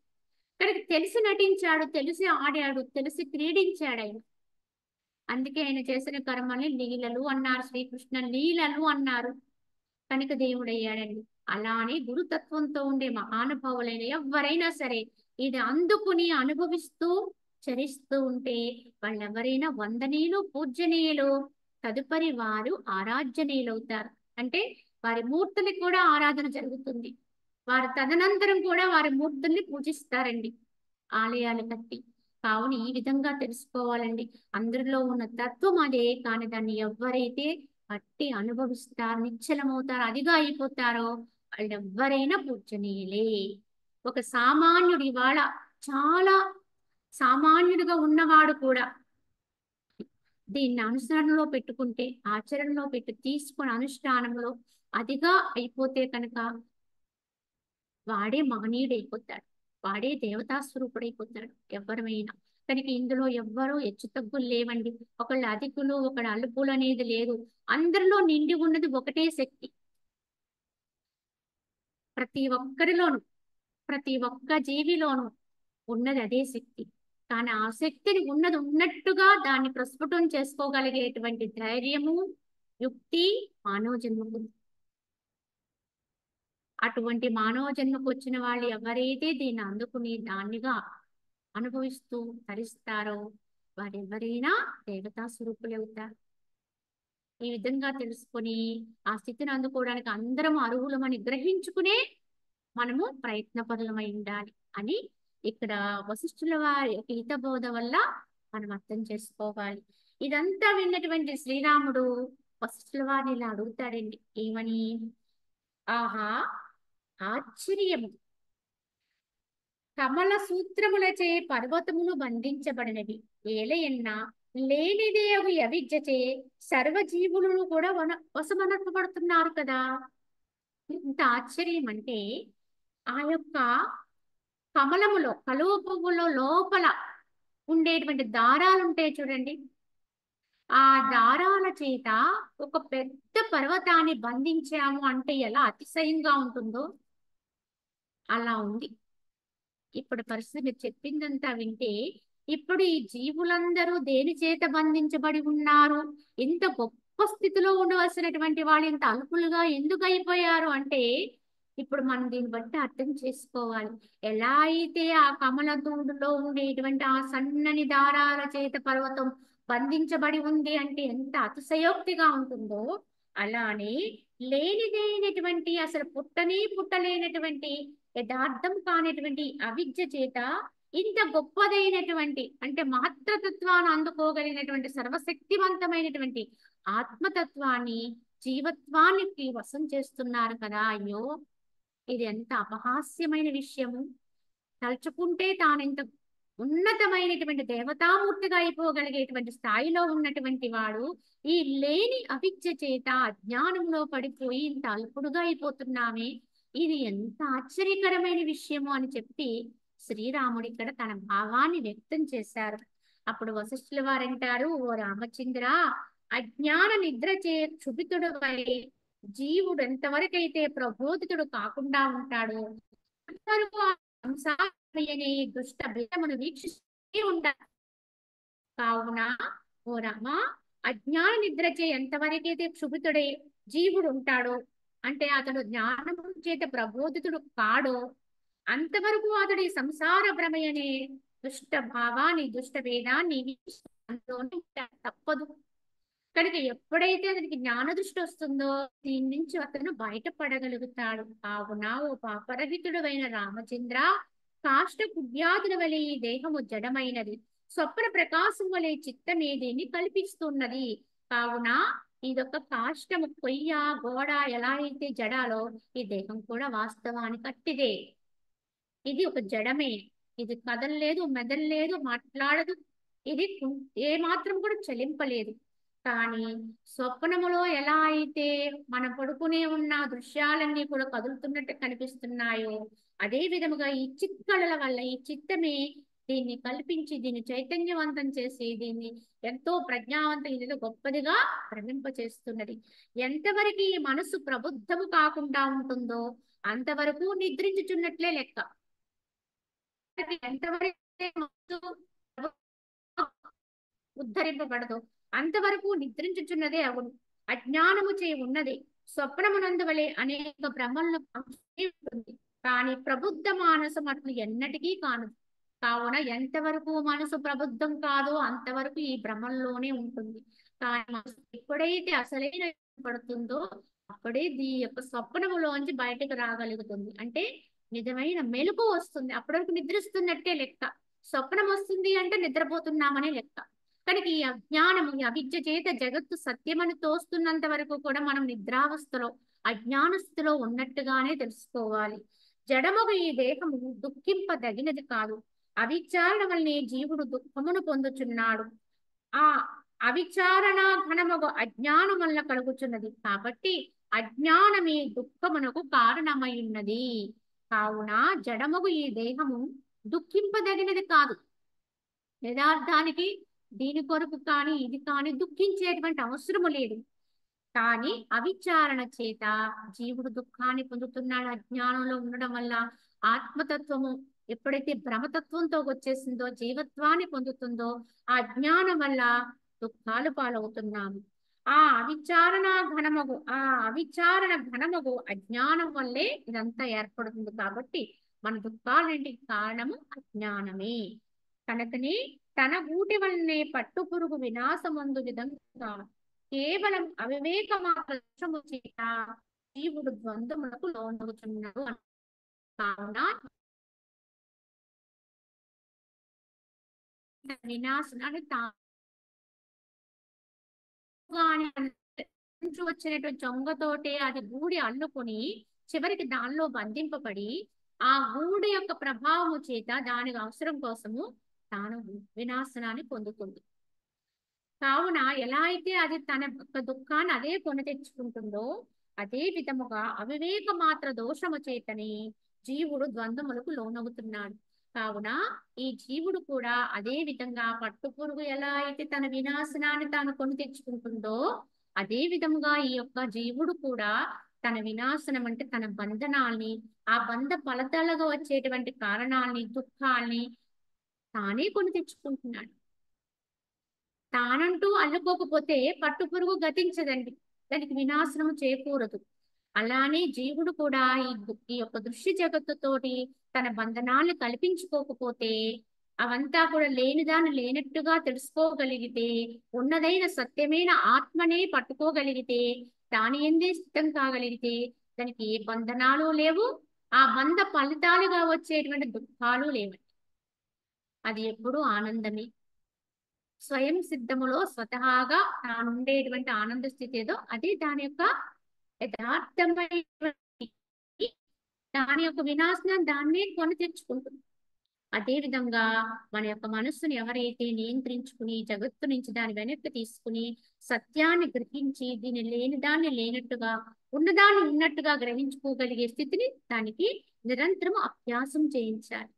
కనుక తెలిసి నటించాడు, తెలిసి ఆడాడు, తెలిసి క్రీడించాడు ఆయన. అందుకే ఆయన చేసిన కర్మల్ని లీలలు అన్నారు, శ్రీకృష్ణ లీలలు అన్నారు కనుక దేవుడయ్యాడండి. అలానే గురుతత్వంతో ఉండే మహానుభావులైన ఎవరైనా సరే ఇది అందుకుని అనుభవిస్తూ చరిస్తూ ఉంటే వాళ్ళెవరైనా వందనీయులు, పూజ్యనీయులు, తదుపరి వారు ఆరాధ్యనీయులవుతారు. అంటే వారి మూర్తులకి కూడా ఆరాధన జరుగుతుంది. వారి తదనంతరం కూడా వారి మూర్తుల్ని పూజిస్తారండి ఆలయాలు కట్టి. కావున ఈ విధంగా తెలుసుకోవాలండి. అందరిలో ఉన్న తత్వం అదే, కానీ దాన్ని ఎవరైతే పట్టి అనుభవిస్తారో, నిశ్చలమవుతారో, అదిగా అయిపోతారో వాళ్ళెవ్వరైనా పూజనీయులే. ఒక సామాన్యుడు ఇవాళ చాలా సామాన్యుడిగా ఉన్నవాడు కూడా దీన్ని అనుసరణలో పెట్టుకుంటే, ఆచరణలో పెట్టి తీసుకుని అనుష్ఠానంలో అదిగా అయిపోతే కనుక వాడే మహనీయుడైపోతాడు, వాడే దేవతా స్వరూపుడైపోతాడు ఎవరమైనా. కనుక ఇందులో ఎవ్వరూ హెచ్చు తగ్గులు లేవండి. ఒకళ్ళు అధికులు, ఒకళ్ళు అల్పులు అనేది లేదు. అందరిలో నిండి ఉన్నది ఒకటే శక్తి. ప్రతి ఒక్కరిలోను, ప్రతి ఒక్క జీవిలోను ఉన్నది అదే శక్తి. కానీ ఆ శక్తిని ఉన్నది ఉన్నట్టుగా దాన్ని ప్రస్ఫుటం చేసుకోగలిగేటువంటి ధైర్యము, యుక్తి మానవ జన్మకు. అటువంటి మానవ జన్మకు వచ్చిన వాళ్ళు ఎవరైతే దీన్ని అందుకుని దాన్నిగా అనుభవిస్తూ తరిస్తారో వారెవరైనా దేవతా స్వరూపులు అవుతారు. ఈ విధంగా తెలుసుకొని ఆ స్థితిని అందుకోవడానికి అందరం అర్హులమని గ్రహించుకునే మనము ప్రయత్నపరులమై ఉండాలి అని ఇక్కడ వశిష్ఠుల వారి యొక్క హితబోధ వల్ల మనం అర్థం చేసుకోవాలి. ఇదంతా విన్నటువంటి శ్రీరాముడు వశిష్ఠుల వారిని ఇలా అడుగుతాడండి, ఏమని? ఆహా ఆశ్చర్యము! కమల సూత్రములచే పర్వతములు బంధించబడినవి ఏలయన్న లేనిదే అవి అవిద్యచే సర్వజీవులను కూడా వశమనర్పబడుతున్నారు కదా. ఇంత ఆశ్చర్యం అంటే ఆ యొక్క కమలములో, కలువ పువ్వులో లోపల ఉండేటువంటి దారాలు ఉంటాయి చూడండి. ఆ దారాల చేత ఒక పెద్ద పర్వతాన్ని బంధించాము అంటే ఎలా అతిశయంగా ఉంటుందో అలా ఉంది ఇప్పుడు పరిస్థితి. మీరు చెప్పిందంతా వింటే ఇప్పుడు ఈ జీవులందరూ దేని చేత బంధించబడి ఉన్నారు? ఇంత గొప్ప స్థితిలో ఉండవలసినటువంటి వాళ్ళు ఇంత అల్పులుగా ఎందుకు అయిపోయారు అంటే ఇప్పుడు మనం దీన్ని బట్టి అర్థం చేసుకోవాలి. ఎలా అయితే ఆ కమలదూడులో ఉండేటువంటి ఆ సన్నని దారాల చేత పర్వతం బంధించబడి ఉంది అంటే ఎంత అతిశయోక్తిగా ఉంటుందో, అలానే లేనిదైనటువంటి అసలు పుట్టలేనటువంటి యథార్థం కానిటువంటి అవిద్య చేత ఇంత గొప్పదైనటువంటి అంటే మహత్తత్వాన్ని అందుకోగలిగినటువంటి సర్వశక్తివంతమైనటువంటి ఆత్మతత్వాన్ని, జీవత్వానికి వశం చేస్తున్నారు కదా. అయ్యో, ఇది ఎంత అపహాస్యమైన విషయము. తలుచుకుంటే తానెంత ఉన్నతమైనటువంటి దేవతామూర్తిగా అయిపోగలిగేటువంటి స్థాయిలో ఉన్నటువంటి వాడు ఈ లేని అవిద్య చేత అజ్ఞానంలో పడిపోయి ఇంత అల్పుడుగా అయిపోతున్నామే, ఇది ఎంత ఆశ్చర్యకరమైన విషయము అని చెప్పి శ్రీరాముడు ఇక్కడ తన భావాన్ని వ్యక్తం చేశారు. అప్పుడు వశిష్ఠుల వారంటారు, ఓ రామచంద్ర, అజ్ఞాన నిద్ర చే క్షుభితుడు జీవుడు ఎంతవరకైతే ప్రబోధితుడు కాకుండా ఉంటాడో అంతవరకు ఆ సంసారమనే దుష్ట భేదమును వీక్షిస్తూ ఉంటాడు. కావున ఓ రామ, అజ్ఞాన నిద్రచే ఎంతవరకైతే క్షుభితుడే జీవుడు ఉంటాడో అంటే అతడు జ్ఞానము చేత ప్రబోధితుడు కాడో అంతవరకు అతడు ఈ సంసార భ్రమయనే దుష్ట భావాన్ని, దుష్ట భేదాన్ని అందులోనే తప్పదు. కనుక ఎప్పుడైతే అతనికి జ్ఞాన దృష్టి వస్తుందో దీని నుంచి అతను బయటపడగలుగుతాడు. కావున ఓ పాపరహితుడైన రామచంద్ర, కాష్ట కుడ్యాదుల వలె ఈ దేహము జడమైనది, స్వప్న ప్రకాశం వలె చిత్తమే దీన్ని కల్పిస్తున్నది. కావున ఇదొక కాష్టము, కొయ్య గోడ ఎలా అయితే జడాలో ఈ దేహం కూడా వాస్తవానికి అట్టిదే. ఇది ఒక జడమే, ఇది కదలలేదు, మెదలలేదు, మాట్లాడదు, ఇది ఏ మాత్రం కూడా చలింపలేదు. కానీ స్వప్నములో ఎలా అయితే మనం పడుకునే ఉన్న దృశ్యాలన్నీ కూడా కదులుతున్నట్టు కనిపిస్తున్నాయో అదే విధముగా ఈ చిత్కళల వల్ల ఈ చిత్తమే దీన్ని కల్పించి దీన్ని చైతన్యవంతం చేసి దీన్ని ఎంతో ప్రజ్ఞావంతం, ఇది గొప్పదిగా భ్రమింపచేస్తున్నది. ఎంతవరకు ఈ మనసు ప్రబుద్ధము కాకుండా ఉంటుందో అంతవరకు నిద్రించుచున్నట్లే లెక్క. ఎంతవరకు మనసు ఉద్ధరింపబడదు అంతవరకు నిద్రించుచున్నదే అవును. అజ్ఞానము చే ఉన్నది స్వప్నమునందువలే అనేక భ్రమలను ఉంటుంది, కానీ ప్రబుద్ధ మానసం అట్లు ఎన్నటికీ కాను. కావున ఎంతవరకు మనసు ప్రబుద్ధం కాదో అంతవరకు ఈ భ్రమంలోనే ఉంటుంది. కానీ మనసు ఎప్పుడైతే అసలైన పడుతుందో అప్పుడే ఈ యొక్క స్వప్నములోంచి బయటకు రాగలుగుతుంది. అంటే నిజమైన మెలకు వస్తుంది. అప్పటి వరకు నిద్రిస్తున్నట్టే లెక్క. స్వప్నం వస్తుంది అంటే నిద్రపోతున్నామని లెక్క. కనుక ఈ అజ్ఞానము, ఈ అవిద్య చేత జగత్తు సత్యమని తోస్తున్నంత వరకు కూడా మనం నిద్రావస్థలో, అజ్ఞాన స్థితిలో ఉన్నట్టుగానే తెలుసుకోవాలి. జడముగు ఈ దేహము దుఃఖింపదగినది కాదు. అవిచారణ వల్లనే జీవుడు దుఃఖమును పొందుచున్నాడు. ఆ అవిచారణ ఘనముగు అజ్ఞానం వల్ల కలుగుచున్నది. కాబట్టి అజ్ఞానమే దుఃఖమునకు కారణమై ఉన్నది. కావున జడముగు ఈ దేహము దుఃఖింపదగినది కాదు. యథార్థానికి దీని కొరకు కానీ ఇది కానీ దుఃఖించేటువంటి అవసరము లేదు. కానీ అవిచారణ చేత జీవుడు దుఃఖాన్ని పొందుతున్నాడు. అజ్ఞానంలో ఉండడం వల్ల ఆత్మతత్వము ఎప్పుడైతే భ్రమతత్వంతో వచ్చేసిందో, జీవత్వాన్ని పొందుతుందో, ఆ అజ్ఞానం వల్ల దుఃఖాలు పాలవుతున్నాము. ఆ అవిచారణ ఘనమగు అజ్ఞానం వల్లే ఇదంతా ఏర్పడుతుంది. కాబట్టి మన దుఃఖాలంటికి కారణము అజ్ఞానమే. కనుకనే తన గూటి వల్లనే పట్టు పురుగు వినాశమందు విధంగా కేవలం అవివేక మాత్రము చేత జీవుడు ద్వంద్వములకు లోనవుతున్నాడు. కావున వినాశనాన్ని నుంచి వచ్చినటువంటి చొంగతోటే అది గూడి అల్లుకొని చివరికి దానిలో బంధింపబడి ఆ గూడి యొక్క ప్రభావము చేత దానికి అవసరం కోసము తాను వినాశనాన్ని పొందుతుంది. కావున ఎలా అయితే అది తన యొక్క దుఃఖాన్ని అదే కొని తెచ్చుకుంటుందో, అదే విధముగా అవివేక మాత్ర దోషము చేతని జీవుడు ద్వంద్వములకు లోనవుతున్నాడు. కావున ఈ జీవుడు కూడా అదే విధంగా పట్టుపురుగు ఎలా అయితే తన వినాశనాన్ని తాను కొని తెచ్చుకుంటుందో, అదే విధముగా ఈ యొక్క జీవుడు కూడా తన వినాశనం అంటే తన బంధనాల్ని, ఆ బంధ ఫలితాలుగా వచ్చేటువంటి కారణాల్ని, దుఃఖాల్ని తానే కొని తెచ్చుకుంటున్నాడు. తానంటూ అల్లుకోకపోతే పట్టుపురుగు గతించదండి, దానికి వినాశనము చేకూరదు. అలానే జీవుడు కూడా ఈ యొక్క దృశ్య జగత్తుతోటి తన బంధనాలను కల్పించుకోకపోతే, అవంతా కూడా లేనిదాన్ని లేనట్టుగా తెలుసుకోగలిగితే, ఉన్నదైన సత్యమైన ఆత్మనే పట్టుకోగలిగితే, దాని ఎందే స్థితం కాగలిగితే దానికి ఏ బంధనాలు లేవు, ఆ బంధ ఫలితాలుగా వచ్చేటువంటి దుఃఖాలు లేవు. అది ఎప్పుడూ ఆనందమే. స్వయం సిద్ధములో స్వతహాగా తానుండేటువంటి ఆనంద స్థితి ఏదో అది దాని యొక్క యథార్థమైనటువంటి, దాని యొక్క వినాశనం దాన్నే కొని తెచ్చుకుంటుంది. అదే విధంగా మన యొక్క మనస్సును ఎవరైతే నియంత్రించుకుని జగత్తు నుంచి దాని వెనక్కి తీసుకుని సత్యాన్ని గ్రహించి దీన్ని లేని దాన్ని లేనట్టుగా, ఉన్నదాన్ని ఉన్నట్టుగా గ్రహించుకోగలిగే స్థితిని దానికి నిరంతరం అభ్యాసం చేయించాలి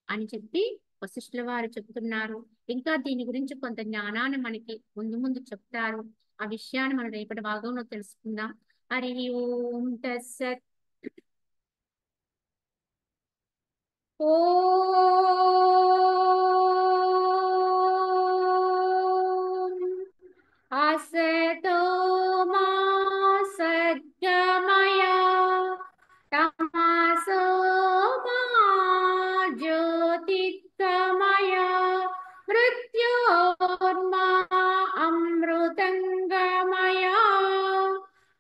అని చెప్పి వశిష్ఠుల వారు చెప్తున్నారు. ఇంకా దీని గురించి కొంత జ్ఞానాన్ని మనకి ముందు ముందు చెప్తారు. ఆ విషయాన్ని మనం రేపటి భాగంలో తెలుసుకుందాం. హరి ఓం తత్సత్. ఓం అసతో మా సద్గమయ తమసో మా జ్యోతిర్గమయ మృత్యోర్మా అమృతంగమయ.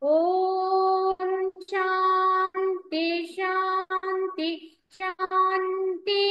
ఓం శాంతి శాంతి శాంతి.